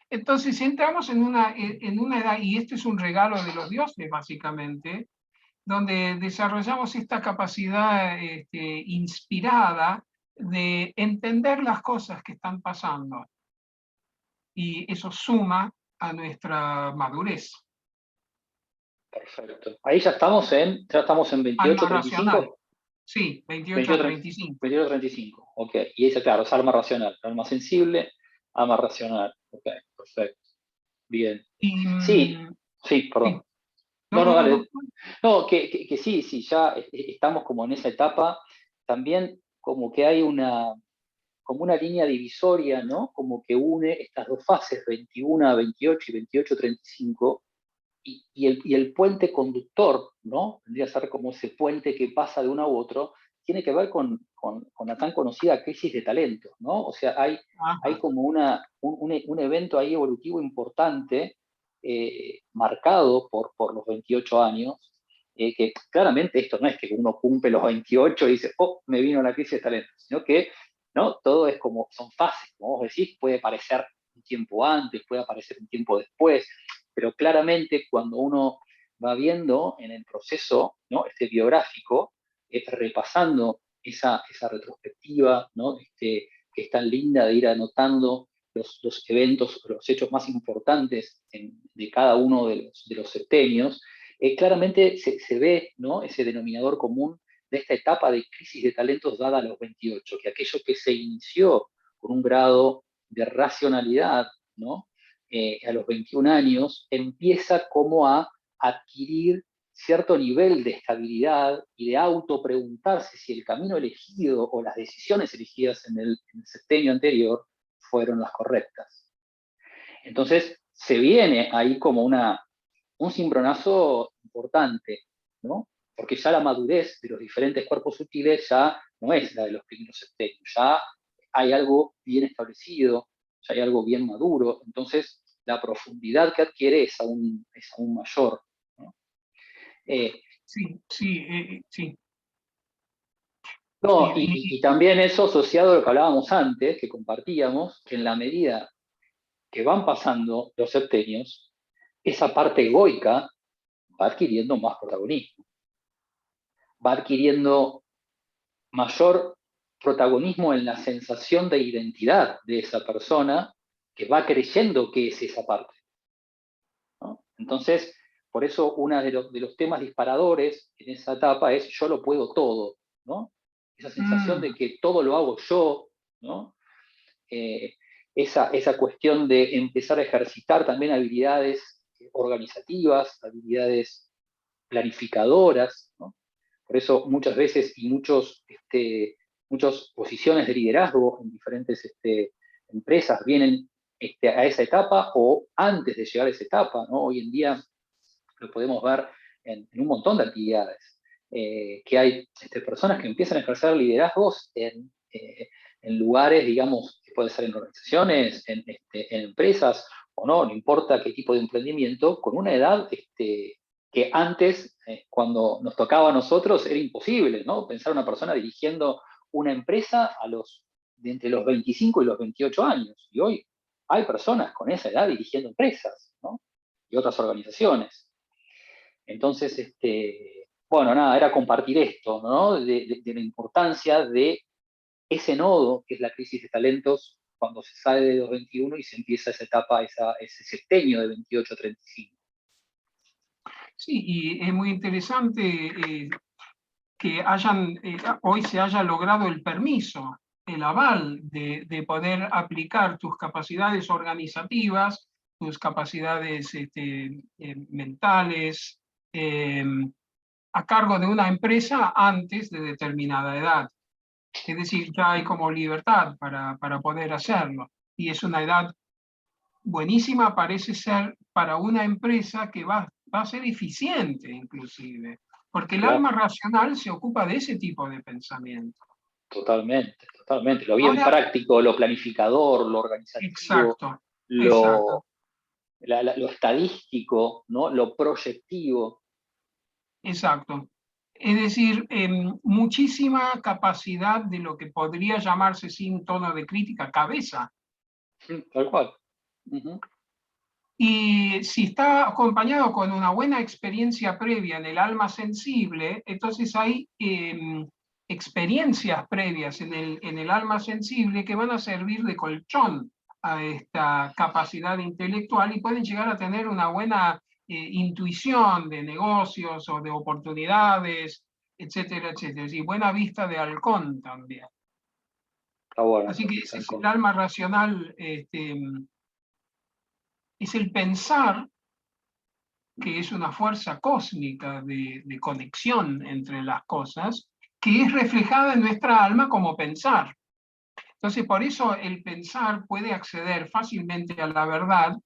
Entonces entramos en una edad, y este es un regalo de los dioses básicamente, donde desarrollamos esta capacidad inspirada de entender las cosas que están pasando. Y eso suma a nuestra madurez. Perfecto. Ahí ya estamos en 28, Alma racional. 35. Sí, 28 a 35. 28, 35. Ok. Y ese, claro, es alma racional. Alma sensible, alma racional. Ok, perfecto. Bien. Y, Sí, sí, perdón. sí. No, No, no, no, dale. no. No, que sí, sí, ya estamos como en esa etapa. También como que hay como una línea divisoria, ¿no? Como que une estas dos fases, 21 a 28 y 28 a 35, y el puente conductor, ¿no? Tendría que ser como ese puente que pasa de uno a otro, tiene que ver con la tan conocida crisis de talento, ¿no? O sea, hay como un evento ahí evolutivo importante, marcado por los 28 años, que claramente esto no es que uno cumple los 28 y dice, oh, me vino la crisis de talento, sino que, ¿no? Todo es como, son fases, como vos decís, puede parecer un tiempo antes, puede aparecer un tiempo después, pero claramente cuando uno va viendo en el proceso, ¿no? Biográfico, repasando esa retrospectiva, ¿no? Que es tan linda de ir anotando los eventos, los hechos más importantes de cada uno de los septenios, claramente se ve, ¿no? Ese denominador común de esta etapa de crisis de talentos dada a los 28, que aquello que se inició con un grado de racionalidad, ¿no? A los 21 años, empieza como a adquirir cierto nivel de estabilidad y de autopreguntarse si el camino elegido o las decisiones elegidas en el septenio anterior fueron las correctas. Entonces, se viene ahí como un cimbronazo importante, ¿no? Porque ya la madurez de los diferentes cuerpos sutiles ya no es la de los primeros septenios, ya hay algo bien establecido, ya hay algo bien maduro, entonces la profundidad que adquiere es aún mayor, ¿no? Sí, sí, sí. No, Y, y también eso asociado a lo que hablábamos antes, que compartíamos, que en la medida que van pasando los septenios, esa parte egoica va adquiriendo más protagonismo, va adquiriendo mayor protagonismo en la sensación de identidad de esa persona que va creyendo que es esa parte, ¿no? Entonces, por eso uno de los temas disparadores en esa etapa es yo lo puedo todo, ¿no? Esa sensación de que todo lo hago yo, ¿no? Esa cuestión de empezar a ejercitar también habilidades organizativas, habilidades planificadoras, ¿no? Por eso muchas veces y muchas posiciones de liderazgo en diferentes empresas vienen a esa etapa o antes de llegar a esa etapa, ¿no? Hoy en día lo podemos ver en un montón de actividades, que hay personas que empiezan a ejercer liderazgos en lugares, digamos, que puede ser en organizaciones, en empresas o no importa qué tipo de emprendimiento, con una edad que antes, cuando nos tocaba a nosotros, era imposible, ¿no? Pensar una persona dirigiendo una empresa de entre los 25 y los 28 años. Y hoy hay personas con esa edad dirigiendo empresas, ¿no? Y otras organizaciones. Entonces, bueno, nada, era compartir esto, ¿no? De la importancia de ese nodo, que es la crisis de talentos, cuando se sale de los 21 y se empieza esa etapa, ese septenio de 28 a 35. sí, y es muy interesante que hoy se haya logrado el permiso, el aval de poder aplicar tus capacidades organizativas, tus capacidades mentales, a cargo de una empresa antes de determinada edad. Es decir, ya hay como libertad para poder hacerlo. Y es una edad buenísima parece ser para una empresa que va a ser eficiente inclusive, porque el Claro, alma racional se ocupa de ese tipo de pensamiento. totalmente, totalmente. Lo bien Ahora, práctico, lo planificador, lo organizativo, exacto, exacto, lo, lo estadístico, ¿no? Lo proyectivo. exacto. Es decir, muchísima capacidad de lo que podría llamarse sin tono de crítica, cabeza. Tal cual. Ujú. Y si está acompañado con una buena experiencia previa en el alma sensible, entonces hay experiencias previas en el alma sensible que van a servir de colchón a esta capacidad intelectual y pueden llegar a tener una buena intuición de negocios o de oportunidades, etcétera, etcétera. Y buena vista de halcón también. Está bueno, Así que ese tal es el cual. alma racional, es el pensar, que es una fuerza cósmica de conexión entre las cosas, que es reflejada en nuestra alma como pensar. Entonces, por eso el pensar puede acceder fácilmente a la verdad,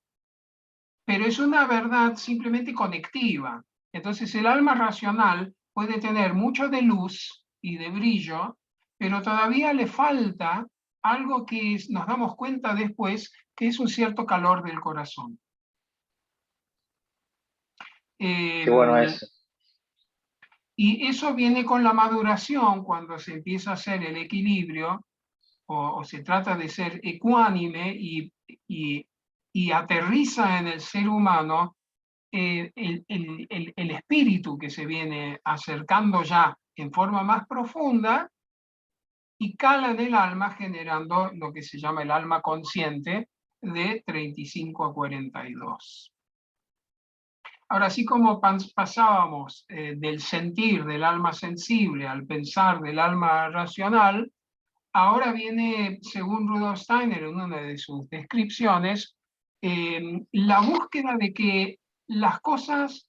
pero es una verdad simplemente conectiva. Entonces, el alma racional puede tener mucho de luz y de brillo, pero todavía le falta algo que nos damos cuenta después, que es un cierto calor del corazón. Qué bueno Eh, eso. Y eso viene con la maduración, cuando se empieza a hacer el equilibrio o se trata de ser ecuánime y, y aterriza en el ser humano el espíritu que se viene acercando ya en forma más profunda y cala en el alma generando lo que se llama el alma consciente de 35 a 42. Ahora, así como pasábamos del sentir del alma sensible al pensar del alma racional, ahora viene, según Rudolf Steiner, en una de sus descripciones, la búsqueda de que las cosas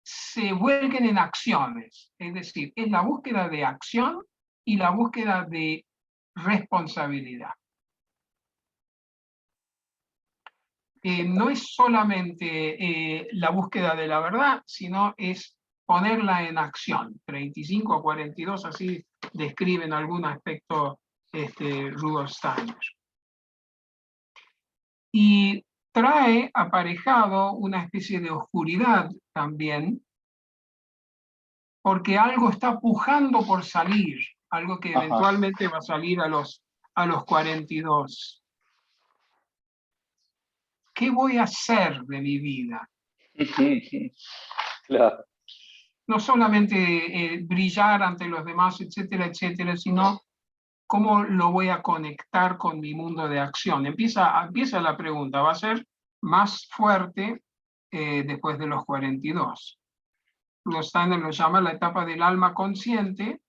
se vuelquen en acciones. Es decir, es la búsqueda de acción y la búsqueda de responsabilidad. No es solamente la búsqueda de la verdad, sino es ponerla en acción. 35 a 42, así describen algún aspecto Rudolf Steiner. Y trae aparejado una especie de oscuridad también, porque algo está pujando por salir, algo que Ajá. eventualmente va a salir a los 42. ¿Qué voy a hacer de mi vida? Claro. No solamente brillar ante los demás, etcétera, etcétera, sino cómo lo voy a conectar con mi mundo de acción. Empieza la pregunta, va a ser más fuerte después de los 42. Rudolf Steiner lo llama la etapa del alma consciente,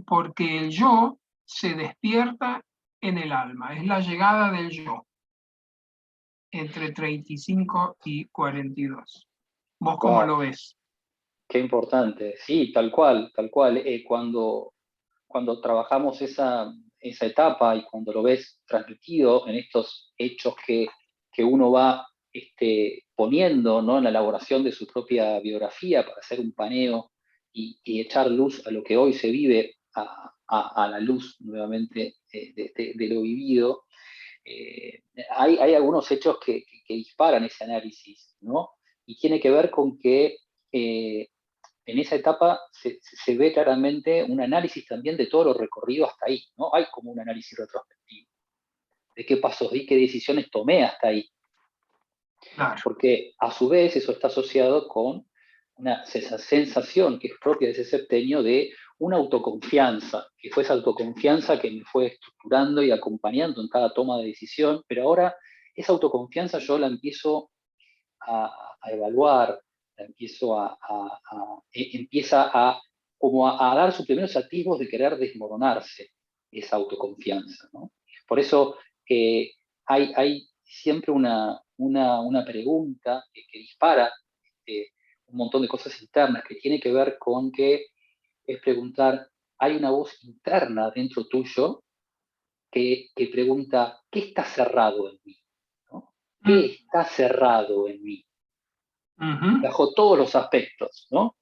porque el yo se despierta en el alma, es la llegada del yo entre 35 y 42. ¿Vos cómo Wow, lo ves? qué importante. Sí, tal cual, tal cual. Cuando trabajamos esa etapa y cuando lo ves transmitido en estos hechos que uno va poniendo, ¿no? En la elaboración de su propia biografía para hacer un paneo y echar luz a lo que hoy se vive, a la luz nuevamente de lo vivido, hay algunos hechos que disparan ese análisis, ¿no? Y tiene que ver con que en esa etapa se ve claramente un análisis también de todo lo recorrido hasta ahí, ¿no? Hay como un análisis retrospectivo de qué pasó y qué decisiones tomé hasta ahí, Claro, porque a su vez eso está asociado con esa sensación que es propia de ese septenio de una autoconfianza, que fue esa autoconfianza que me fue estructurando y acompañando en cada toma de decisión, pero ahora esa autoconfianza yo la empiezo a evaluar, la empiezo empieza como a dar sus primeros atisbos de querer desmoronarse esa autoconfianza, ¿no? Por eso hay siempre una pregunta que dispara un montón de cosas internas que tiene que ver con que es preguntar, hay una voz interna dentro tuyo que pregunta, ¿qué está cerrado en mí? ¿No? ¿Qué está cerrado en mí? Bajo todos los aspectos, ¿no?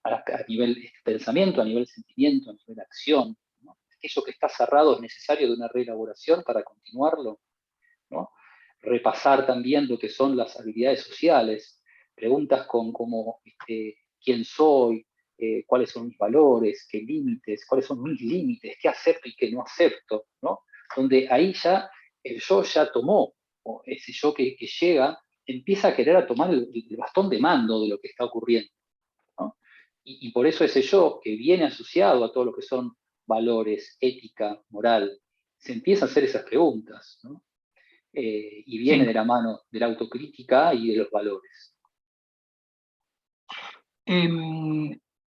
A nivel pensamiento, a nivel sentimiento, a nivel acción, ¿no? Aquello que está cerrado es necesario de una reelaboración para continuarlo, ¿no? Repasar también lo que son las habilidades sociales, preguntas como quién soy, cuáles son mis valores, qué límites, cuáles son mis límites, qué acepto y qué no acepto, ¿no? Donde ahí ya el yo ya tomó, o ese yo que llega, empieza a querer a tomar el bastón de mando de lo que está ocurriendo, ¿no? Y por eso ese yo que viene asociado a todo lo que son valores, ética, moral, se empieza a hacer esas preguntas, ¿no? Y viene Sí. de la mano de la autocrítica y de los valores.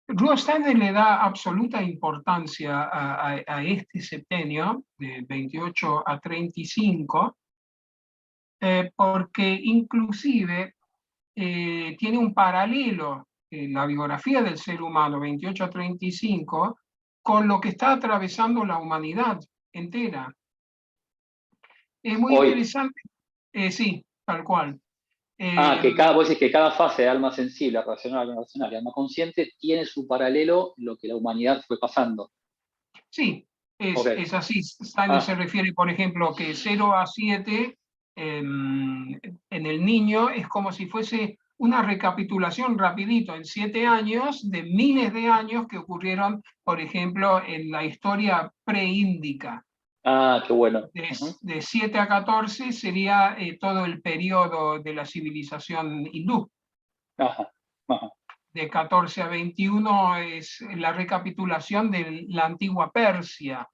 Rudolf Steiner le da absoluta importancia a este septenio, de 28 a 35, porque inclusive tiene un paralelo en la biografía del ser humano, 28 a 35, con lo que está atravesando la humanidad entera. Es muy Hoy. interesante, sí, tal cual. Vos decís que cada fase de alma sensible, racional, y alma consciente tiene su paralelo en lo que la humanidad fue pasando. Sí, Okay. es así. Steiner se refiere, por ejemplo, que 0 a 7 en el niño es como si fuese una recapitulación rapidito en 7 años de miles de años que ocurrieron, por ejemplo, en la historia preindica. Qué bueno. De 7 a 14 sería todo el periodo de la civilización hindú. Ajá. De 14 a 21 es la recapitulación de la antigua Persia,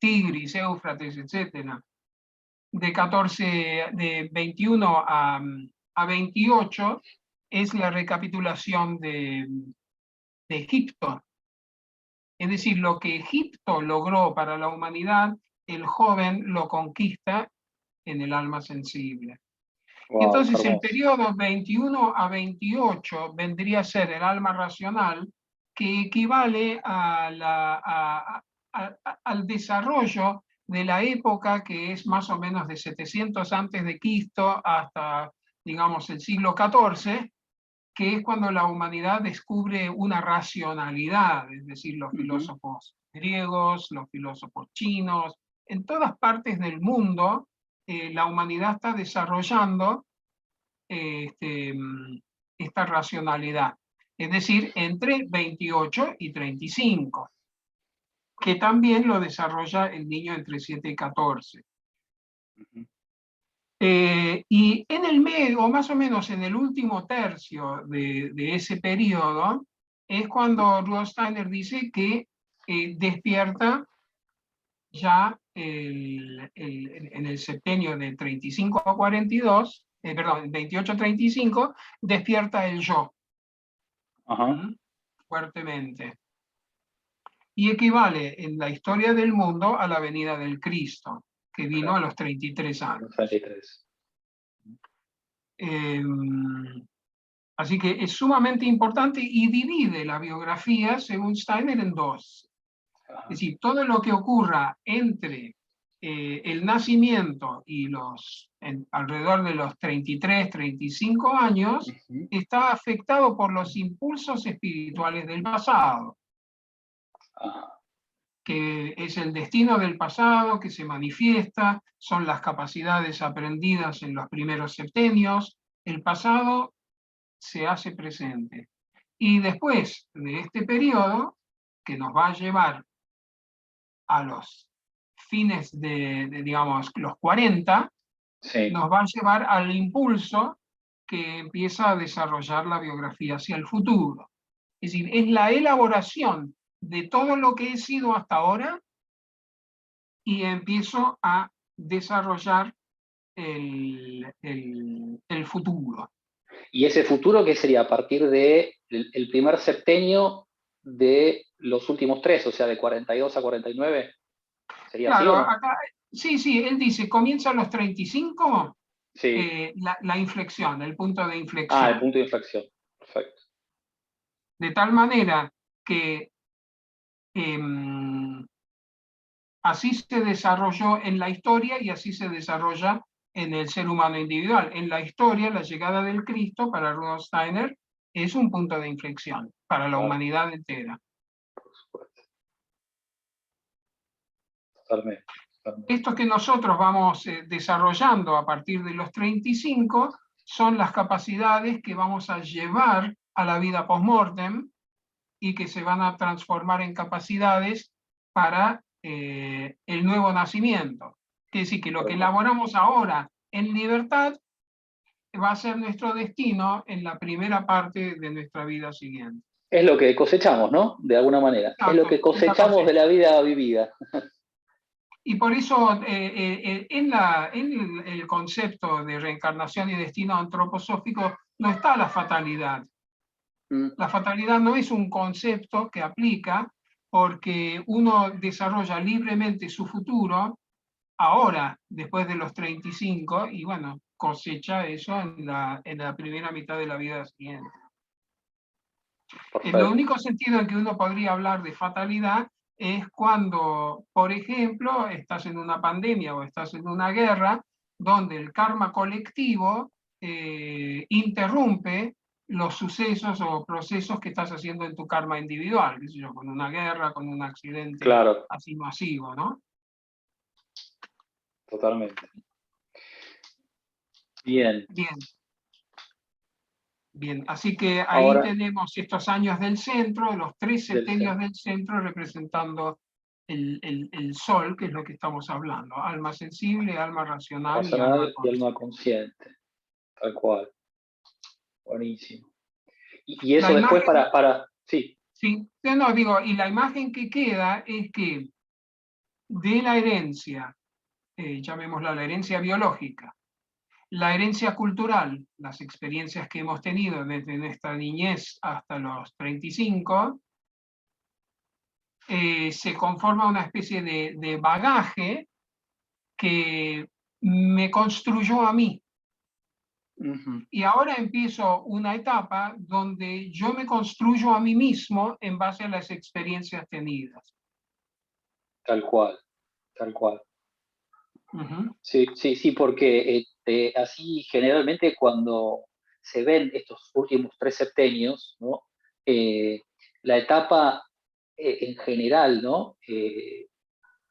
Tigris, Éufrates, etc. De 21 a 28 es la recapitulación de Egipto. Es decir, lo que Egipto logró para la humanidad, el joven lo conquista en el alma sensible. Y Wow, entonces el periodo 21 a 28 vendría a ser el alma racional, que equivale al desarrollo de la época que es más o menos de 700 antes de Cristo hasta, digamos, el siglo XIV, que es cuando la humanidad descubre una racionalidad, es decir, los filósofos griegos, los filósofos chinos, en todas partes del mundo la humanidad está desarrollando esta racionalidad, es decir, entre 28 y 35, que también lo desarrolla el niño entre 7 y 14. Y en el medio, o más o menos en el último tercio de ese periodo, es cuando Rudolf Steiner dice que despierta ya en el septenio de 35 a 42, perdón, 28 a 35, despierta el yo. Fuertemente. Y equivale en la historia del mundo a la venida del Cristo, que vino a los 33 años. 33. Así que es sumamente importante y divide la biografía, según Steiner, en dos. Es decir, todo lo que ocurra entre el nacimiento y alrededor de los 33, 35 años, está afectado por los impulsos espirituales del pasado, que es el destino del pasado que se manifiesta, son las capacidades aprendidas en los primeros septenios, el pasado se hace presente. Y después de este periodo, que nos va a llevar a los fines digamos, los 40, sí, nos va a llevar al impulso que empieza a desarrollar la biografía hacia el futuro. Es decir, es la elaboración de todo lo que he sido hasta ahora y empiezo a desarrollar el futuro. ¿Y ese futuro qué sería? A partir de el primer septenio de los últimos 3, o sea, de 42 a 49. ¿Sería así Claro, o no? acá, sí, él dice, comienza a los 35, Sí. la inflexión, el punto de inflexión. El punto de inflexión. Perfecto. De tal manera que así se desarrolló en la historia y así se desarrolla en el ser humano individual. En la historia, la llegada del Cristo para Rudolf Steiner es un punto de inflexión para la humanidad entera. Por supuesto. Totalmente. Esto que nosotros vamos desarrollando a partir de los 35 son las capacidades que vamos a llevar a la vida post-mortem y que se van a transformar en capacidades para el nuevo nacimiento. Es decir, que lo que elaboramos ahora en libertad va a ser nuestro destino en la primera parte de nuestra vida siguiente. Es lo que cosechamos, ¿no? De alguna manera. Exacto, es lo que cosechamos de la vida vivida. Y por eso en el concepto de reencarnación y destino antroposófico no está la fatalidad. La fatalidad no es un concepto que aplica porque uno desarrolla libremente su futuro ahora, después de los 35, y bueno, cosecha eso en la primera mitad de la vida siguiente. El único sentido en que uno podría hablar de fatalidad es cuando, por ejemplo, estás en una pandemia o estás en una guerra donde el karma colectivo interrumpe los sucesos o procesos que estás haciendo en tu karma individual, qué sé yo, con una guerra, con un accidente así masivo, ¿no? Totalmente. Bien. Bien, así que ahí ahora, tenemos estos años del centro, los 3 septenios del centro representando el sol, que es lo que estamos hablando, alma sensible, alma racional y alma consciente, tal cual. Buenísimo. Y eso después para... Sí. Sí, no, digo, y la imagen que queda es que de la herencia, llamémosla la herencia biológica, la herencia cultural, las experiencias que hemos tenido desde nuestra niñez hasta los 35, se conforma una especie de bagaje que me construyó a mí. Y ahora empiezo una etapa donde yo me construyo a mí mismo en base a las experiencias tenidas. Tal cual, tal cual. Sí, sí, sí, porque así generalmente cuando se ven estos últimos 3 septenios, ¿no? La etapa en general, ¿no?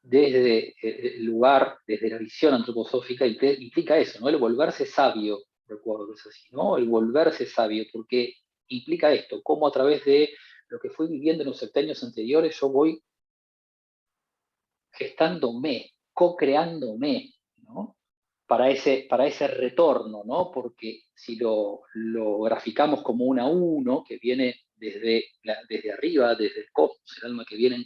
Desde el lugar, desde la visión antroposófica, implica eso, ¿no? El volverse sabio, recuerdo que es así, ¿no? El volverse sabio, porque implica esto, cómo a través de lo que fui viviendo en los septenios anteriores yo voy gestándome, co-creándome, ¿no? Para ese retorno, ¿no? Porque si lo graficamos como una uno, que viene desde arriba, desde el cosmos, el alma que viene a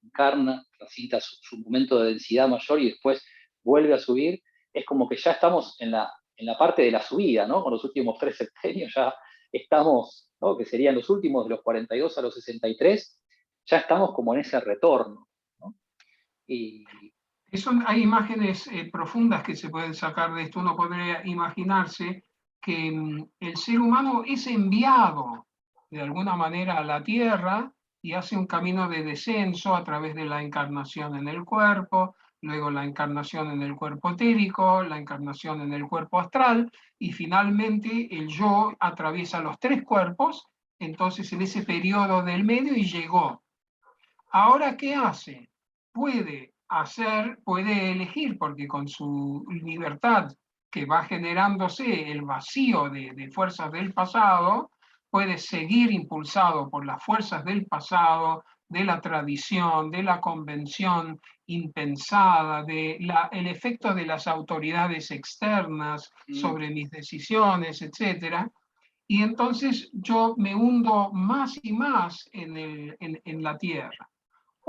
encarna, transita su momento de densidad mayor y después vuelve a subir, es como que ya estamos en la parte de la subida, ¿no? Con los últimos 3 septenios ya estamos, ¿no? Que serían los últimos de los 42 a los 63, ya estamos como en ese retorno, ¿no? Hay imágenes profundas que se pueden sacar de esto. Uno podría imaginarse que el ser humano es enviado de alguna manera a la Tierra y hace un camino de descenso a través de la encarnación en el cuerpo, luego la encarnación en el cuerpo etérico, la encarnación en el cuerpo astral, y finalmente el yo atraviesa los 3 cuerpos, entonces en ese periodo del medio y llegó. Ahora, ¿qué hace? Puede elegir, porque con su libertad que va generándose el vacío de fuerzas del pasado, puede seguir impulsado por las fuerzas del pasado, de la tradición, de la convención impensada, el efecto de las autoridades externas sobre mis decisiones, etc. Y entonces yo me hundo más y más en la tierra.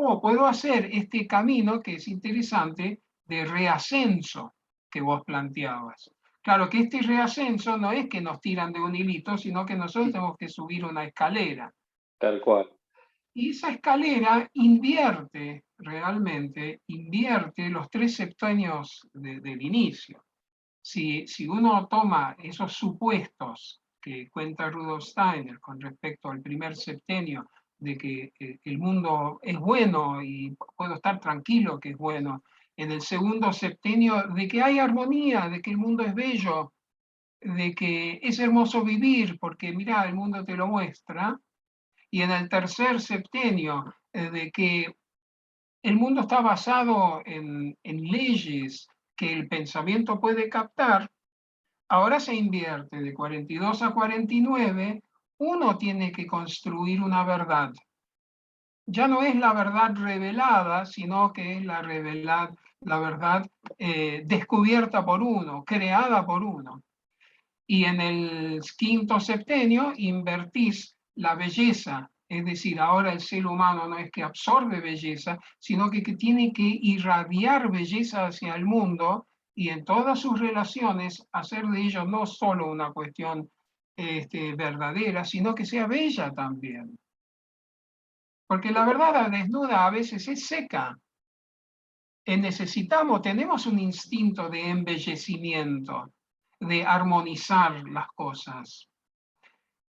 O puedo hacer este camino que es interesante de reascenso que vos planteabas. Claro que este reascenso no es que nos tiran de un hilito, sino que nosotros tenemos que subir una escalera. Tal cual. Y esa escalera invierte, realmente, invierte los 3 septenios del inicio. Si uno toma esos supuestos que cuenta Rudolf Steiner con respecto al primer septenio, de que el mundo es bueno y puedo estar tranquilo que es bueno, en el segundo septenio de que hay armonía, de que el mundo es bello, de que es hermoso vivir, porque mira, el mundo te lo muestra, y en el tercer septenio de que el mundo está basado en leyes que el pensamiento puede captar. Ahora se invierte de 42 a 49, uno tiene que construir una verdad. Ya no es la verdad revelada, sino que es la verdad descubierta por uno, creada por uno. Y en el quinto septenio invertís la belleza, es decir, ahora el ser humano no es que absorbe belleza, sino que tiene que irradiar belleza hacia el mundo y en todas sus relaciones hacer de ello no solo una cuestión verdadera, sino que sea bella también. Porque la verdad desnuda a veces es seca. Tenemos un instinto de embellecimiento, de armonizar las cosas.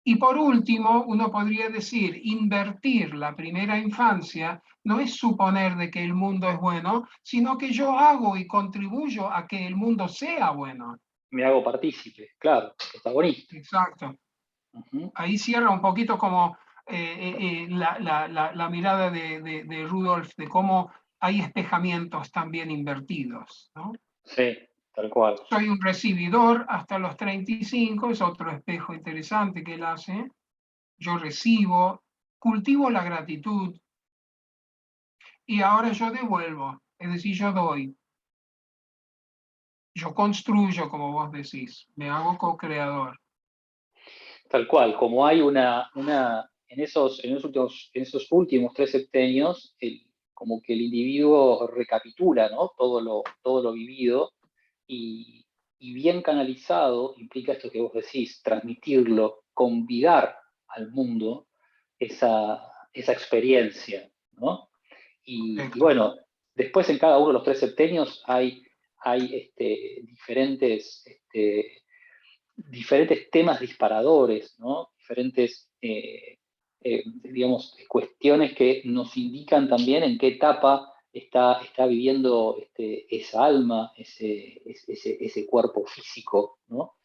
Y por último, uno podría decir, invertir la primera infancia no es suponer de que el mundo es bueno, sino que yo hago y contribuyo a que el mundo sea bueno. Me hago partícipe, claro, protagonista. Exacto. Ahí cierra un poquito como la mirada de Rudolf, de cómo hay espejamientos también invertidos, ¿no? Sí, tal cual. Soy un recibidor hasta los 35, es otro espejo interesante que él hace. Yo recibo, cultivo la gratitud y ahora yo devuelvo, es decir, yo doy. Yo construyo, como vos decís, me hago co-creador. Tal cual, como hay en esos últimos 3 septenios, como que el individuo recapitula, ¿no? Todo lo vivido y bien canalizado implica esto que vos decís, transmitirlo, convidar al mundo esa experiencia, ¿no? Y bueno, después en cada uno de los 3 septenios hay diferentes temas disparadores, ¿no? Diferentes, digamos, cuestiones que nos indican también en qué etapa está viviendo esa alma, ese cuerpo físico, ¿no?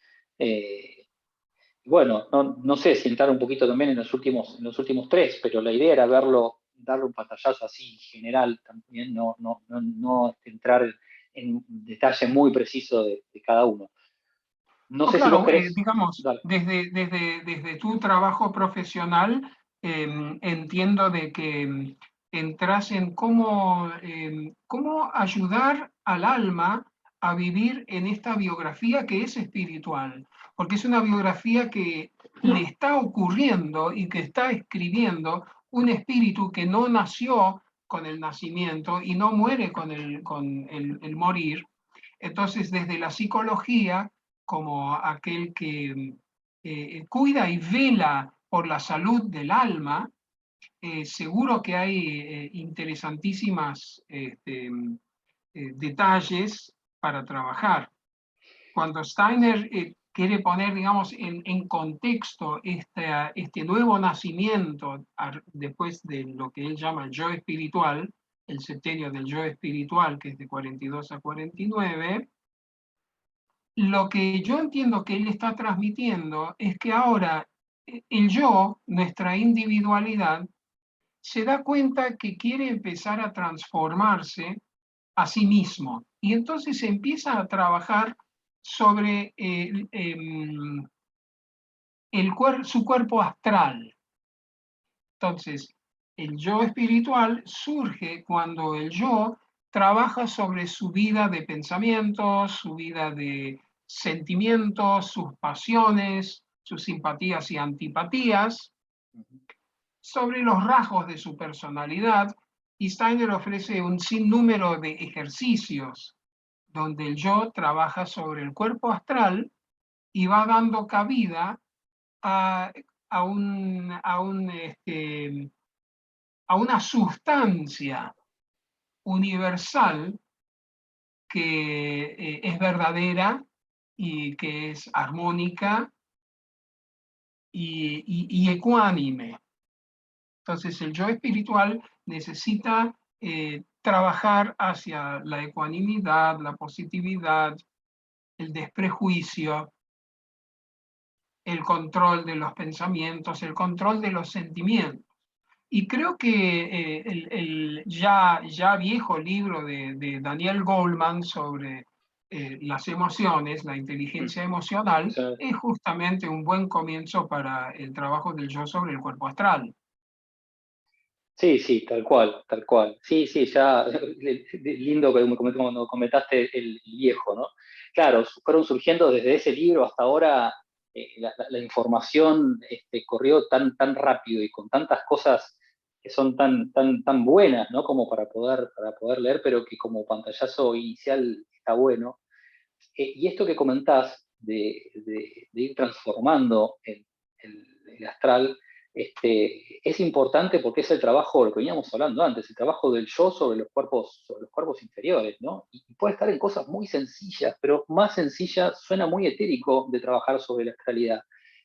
Bueno, no sé si entrar un poquito también en los últimos 3, pero la idea era darle un pantallazo así general también, no entrar en detalle muy preciso de cada uno. No sé si vos Claro, querés. digamos, Dale. desde tu trabajo profesional, entiendo de que entras en cómo ayudar al alma a vivir en esta biografía que es espiritual, porque es una biografía que le está ocurriendo y que está escribiendo un espíritu que no nació con el nacimiento y no muere con el morir. Entonces, desde la psicología, como aquel que cuida y vela por la salud del alma, seguro que hay interesantísimas detalles para trabajar. Cuando Steiner quiere poner, digamos, en contexto este nuevo nacimiento después de lo que él llama el yo espiritual, el septenio del yo espiritual, que es de 42 a 49, lo que yo entiendo que él está transmitiendo es que ahora el yo, nuestra individualidad, se da cuenta que quiere empezar a transformarse a sí mismo. Y entonces empieza a trabajar sobre su cuerpo astral. Entonces, el yo espiritual surge cuando el yo trabaja sobre su vida de pensamientos, su vida de sentimientos, sus pasiones, sus simpatías y antipatías, sobre los rasgos de su personalidad, y Steiner ofrece un sinnúmero de ejercicios donde el yo trabaja sobre el cuerpo astral y va dando cabida a, a un, a un a una sustancia universal que es verdadera y que es armónica y ecuánime. Entonces el yo espiritual necesita trabajar hacia la ecuanimidad, la positividad, el desprejuicio, el control de los pensamientos, el control de los sentimientos. Y creo que el ya viejo libro de Daniel Goleman sobre las emociones, la inteligencia emocional, es justamente un buen comienzo para el trabajo del yo sobre el cuerpo astral. Sí, sí, tal cual, tal cual. Sí, sí, ya, lindo que cuando comentaste el viejo, ¿no? Claro, fueron surgiendo desde ese libro hasta ahora, la información corrió tan rápido y con tantas cosas que son tan buenas, ¿no? Como para poder leer, pero que como pantallazo inicial está bueno. Y esto que comentás de ir transformando el astral, es importante porque es el trabajo, lo que veníamos hablando antes, el trabajo del yo sobre los cuerpos inferiores, ¿no? Y puede estar en cosas muy sencillas, pero más sencillas suena muy etérico de trabajar sobre la astralidad.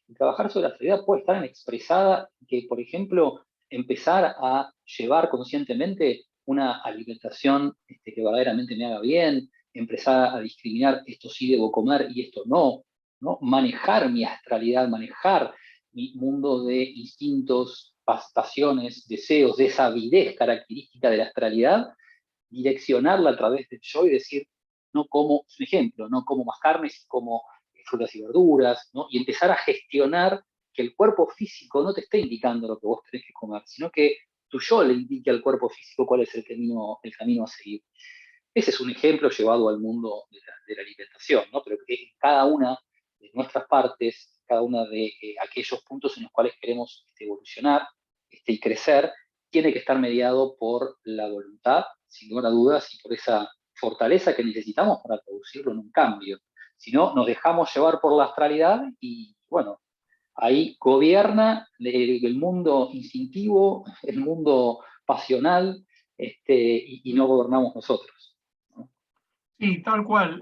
Y trabajar sobre la astralidad puede estar en expresada, que por ejemplo, empezar a llevar conscientemente una alimentación que verdaderamente me haga bien, empezar a discriminar esto sí debo comer y esto no, ¿no? Manejar mi astralidad, manejar mi mundo de instintos, pasiones, deseos, de esa avidez característica de la astralidad, direccionarla a través del yo y decir, no como, es un ejemplo, no como más carnes, como frutas y verduras, ¿no? Y empezar a gestionar que el cuerpo físico no te esté indicando lo que vos tenés que comer, sino que tu yo le indique al cuerpo físico cuál es el camino a seguir. Ese es un ejemplo llevado al mundo de la alimentación, ¿no? Pero que cada una de nuestras partes, cada uno de aquellos puntos en los cuales queremos evolucionar y crecer, tiene que estar mediado por la voluntad, sin lugar a dudas, y por esa fortaleza que necesitamos para traducirlo en un cambio. Si no, nos dejamos llevar por la astralidad y, bueno, ahí gobierna el mundo instintivo, el mundo pasional, y no gobernamos nosotros, ¿no? Sí, tal cual.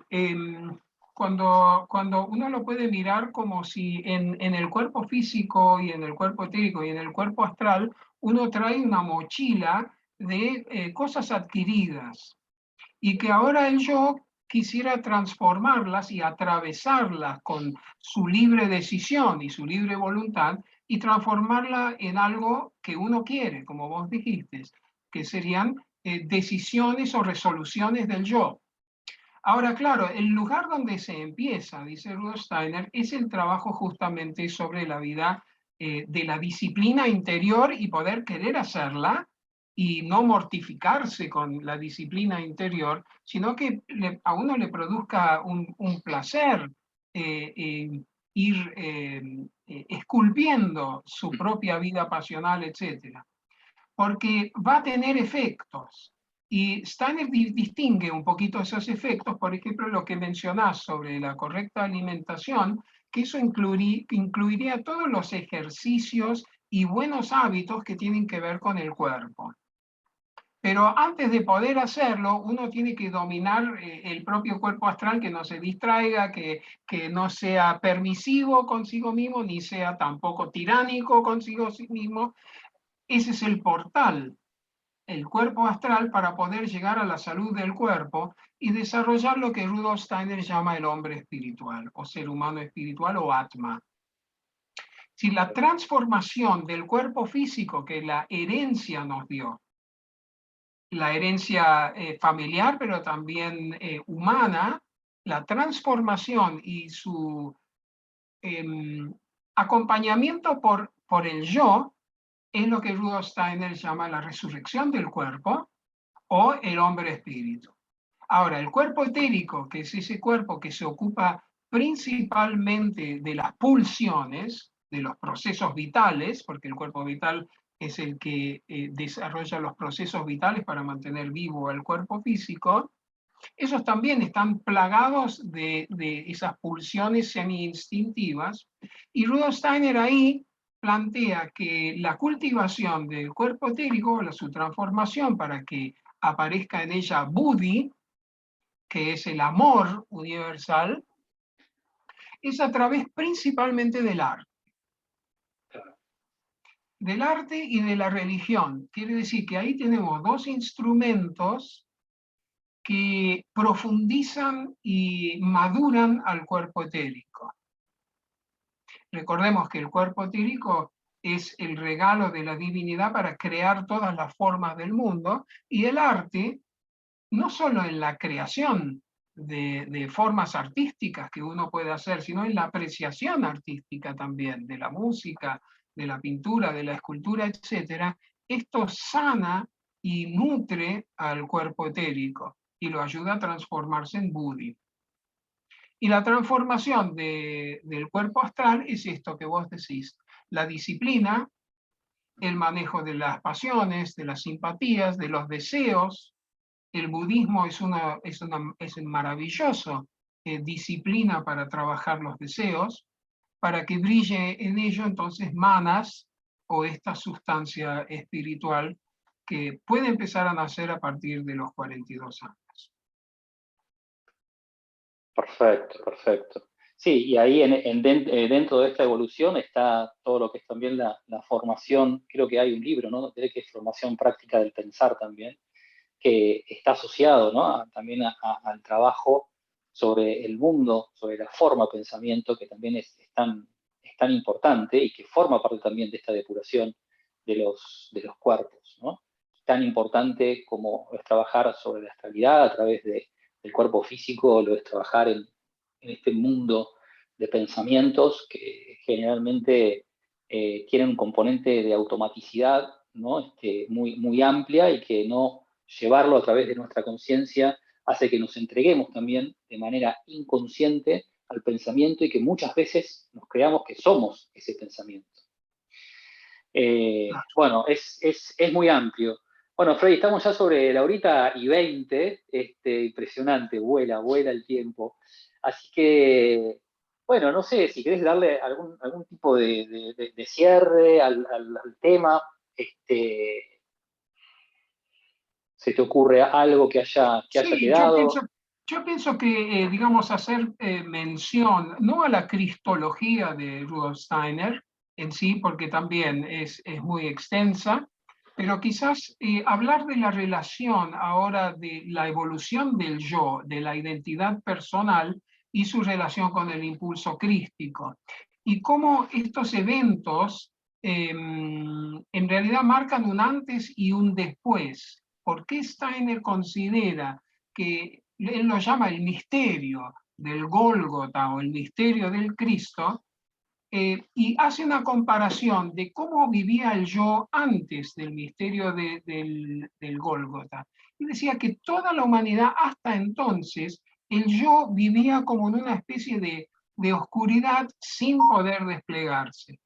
Cuando uno lo puede mirar como si en el cuerpo físico y en el cuerpo etérico y en el cuerpo astral, uno trae una mochila de cosas adquiridas y que ahora el yo quisiera transformarlas y atravesarlas con su libre decisión y su libre voluntad y transformarla en algo que uno quiere, como vos dijiste, que serían decisiones o resoluciones del yo. Ahora, claro, el lugar donde se empieza, dice Rudolf Steiner, es el trabajo justamente sobre la vida de la disciplina interior y poder querer hacerla y no mortificarse con la disciplina interior, sino que a uno le produzca un placer ir esculpiendo su propia vida pasional, etc. Porque va a tener efectos. Y Steiner distingue un poquito esos efectos, por ejemplo, lo que mencionás sobre la correcta alimentación, que eso incluiría todos los ejercicios y buenos hábitos que tienen que ver con el cuerpo. Pero antes de poder hacerlo, uno tiene que dominar el propio cuerpo astral, que no se distraiga, que no sea permisivo consigo mismo, ni sea tampoco tiránico consigo mismo. Ese es el portal, el cuerpo astral, para poder llegar a la salud del cuerpo y desarrollar lo que Rudolf Steiner llama el hombre espiritual, o ser humano espiritual, o Atma. Si la transformación del cuerpo físico que la herencia nos dio, la herencia familiar, pero también humana, la transformación y su acompañamiento por el yo, es lo que Rudolf Steiner llama la resurrección del cuerpo o el hombre espíritu. Ahora, el cuerpo etérico, que es ese cuerpo que se ocupa principalmente de las pulsiones, de los procesos vitales, porque el cuerpo vital es el que desarrolla los procesos vitales para mantener vivo el cuerpo físico, esos también están plagados de esas pulsiones semi-instintivas, y Rudolf Steiner ahí plantea que la cultivación del cuerpo etérico, su transformación para que aparezca en ella Buddhi, que es el amor universal, es a través principalmente del arte. del arte y de la religión. Quiere decir que ahí tenemos dos instrumentos que profundizan y maduran al cuerpo etérico. Recordemos que el cuerpo etérico es el regalo de la divinidad para crear todas las formas del mundo, y el arte, no solo en la creación de formas artísticas que uno puede hacer, sino en la apreciación artística también, de la música, de la pintura, de la escultura, etc. Esto sana y nutre al cuerpo etérico y lo ayuda a transformarse en Buddhi. Y la transformación del cuerpo astral es esto que vos decís, la disciplina, el manejo de las pasiones, de las simpatías, de los deseos. El budismo es un maravilloso disciplina para trabajar los deseos, para que brille en ello entonces manas o esta sustancia espiritual que puede empezar a nacer a partir de los 42 años. Perfecto, perfecto. Sí, y ahí dentro de esta evolución está todo lo que es también la formación. Creo que hay un libro, ¿no? Que es Formación Práctica del Pensar también, que está asociado, ¿no? También al trabajo sobre el mundo, sobre la forma de pensamiento, que también es tan importante y que forma parte también de esta depuración de los cuerpos, ¿no? Tan importante como es trabajar sobre la astralidad a través del cuerpo físico, lo es trabajar en este mundo de pensamientos que generalmente tienen un componente de automaticidad, ¿no? Muy amplia, y que no llevarlo a través de nuestra conciencia hace que nos entreguemos también de manera inconsciente al pensamiento, y que muchas veces nos creamos que somos ese pensamiento. Bueno, es muy amplio. Bueno, Freddy, estamos ya sobre la horita y 20, impresionante, vuela el tiempo. Así que, bueno, no sé si querés darle algún tipo de cierre al tema. ¿Se te ocurre algo que haya Sí, quedado? yo pienso que, digamos, hacer mención, no a la cristología de Rudolf Steiner en sí, porque también es muy extensa, pero quizás hablar de la relación ahora de la evolución del yo, de la identidad personal y su relación con el impulso crístico. Y cómo estos eventos en realidad marcan un antes y un después. ¿Por qué Steiner considera que él lo llama el misterio del Gólgota o el misterio del Cristo, y hace una comparación de cómo vivía el yo antes del misterio del Gólgota? Y decía que toda la humanidad hasta entonces, el yo vivía como en una especie de oscuridad sin poder desplegarse.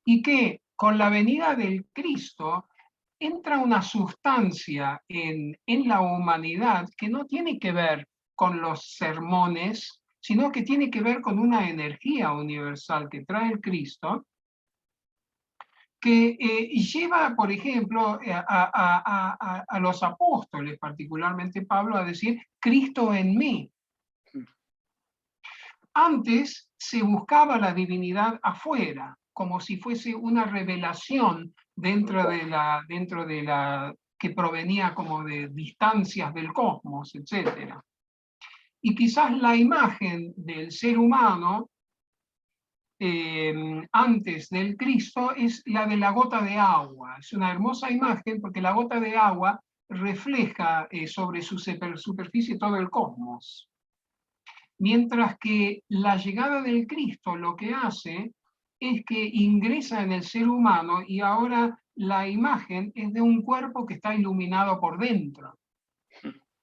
Y que con la venida del Cristo entra una sustancia en la humanidad que no tiene que ver con los sermones, sino que tiene que ver con una energía universal que trae el Cristo, que lleva, por ejemplo, a los apóstoles, particularmente Pablo, a decir, Cristo en mí. Antes se buscaba la divinidad afuera, como si fuese una revelación dentro de la que provenía como de distancias del cosmos, etc. Y quizás la imagen del ser humano antes del Cristo es la de la gota de agua. Es una hermosa imagen porque la gota de agua refleja sobre su superficie todo el cosmos. Mientras que la llegada del Cristo lo que hace es que ingresa en el ser humano, y ahora la imagen es de un cuerpo que está iluminado por dentro.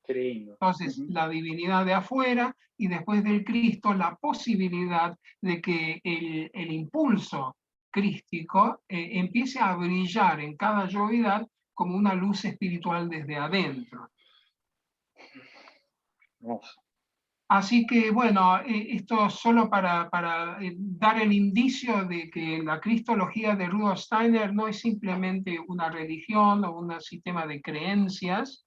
Entonces, la divinidad de afuera, y después del Cristo la posibilidad de que el impulso crístico empiece a brillar en cada yoidad como una luz espiritual desde adentro. Así que, bueno, esto solo para dar el indicio de que la cristología de Rudolf Steiner no es simplemente una religión o un sistema de creencias,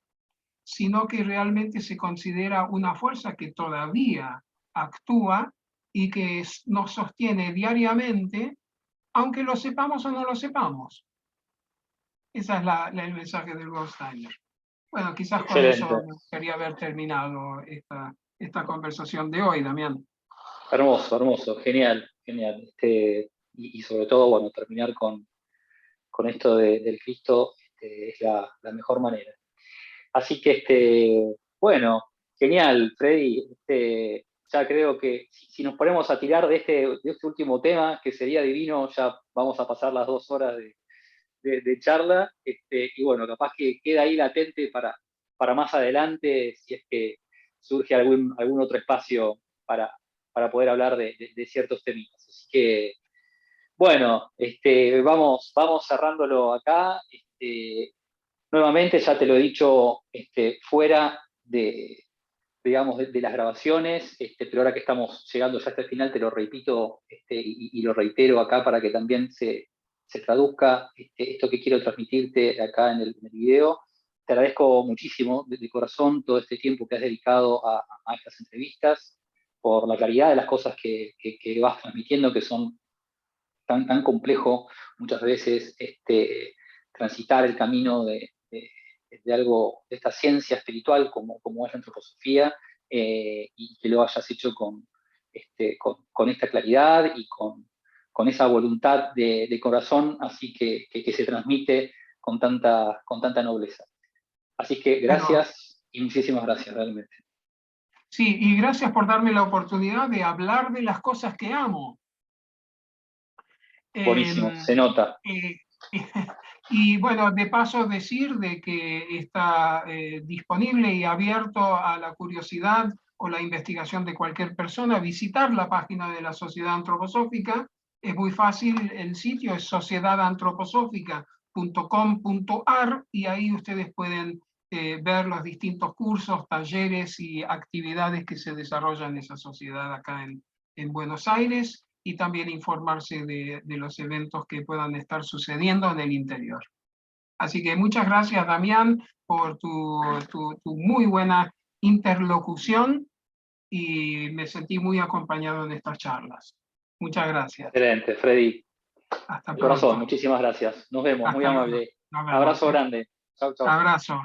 sino que realmente se considera una fuerza que todavía actúa y que nos sostiene diariamente aunque lo sepamos o no lo sepamos. Ese es el mensaje del Goldsteiner. Bueno, quizás con Excelente. eso me gustaría haber terminado esta conversación de hoy, Damián. Hermoso, hermoso, genial, genial. Y sobre todo, bueno, terminar con esto del Cristo es la mejor manera. Así que, bueno, genial, Freddy. Ya creo que si nos ponemos a tirar de este último tema, que sería divino, ya vamos a pasar las 2 horas de charla. Y bueno, capaz que queda ahí latente para más adelante, si es que surge algún otro espacio para poder hablar de ciertos temas. Así que, bueno, vamos cerrándolo acá. Nuevamente, ya te lo he dicho, fuera digamos, de las grabaciones, pero ahora que estamos llegando ya hasta el final, te lo repito y lo reitero acá para que también se traduzca esto que quiero transmitirte acá en el video. Te agradezco muchísimo de corazón todo este tiempo que has dedicado a estas entrevistas, por la claridad de las cosas que vas transmitiendo, que son tan complejo muchas veces transitar el camino de algo, de esta ciencia espiritual como es la antroposofía, y que lo hayas hecho con esta claridad y con esa voluntad de corazón, así que se transmite con tanta nobleza. Así que Bueno, gracias y muchísimas gracias realmente. sí, y gracias por darme la oportunidad de hablar de las cosas que amo. Buenísimo, Eh, se nota. eh, y bueno, de paso decir de que está disponible y abierto a la curiosidad o la investigación de cualquier persona, visitar la página de la Sociedad Antroposófica. Es muy fácil, el sitio es sociedadantroposófica.com.ar y ahí ustedes pueden ver los distintos cursos, talleres y actividades que se desarrollan en esa sociedad acá en Buenos Aires, y también informarse de los eventos que puedan estar sucediendo en el interior. Así que muchas gracias, Damián, por tu muy buena interlocución, y me sentí muy acompañado en estas charlas. Muchas gracias. Excelente, Freddy. Hasta De corazón, pronto. muchísimas gracias. Nos vemos, muy Hasta luego. amable. Nos vemos. Abrazo grande. Chau, chau. Abrazo.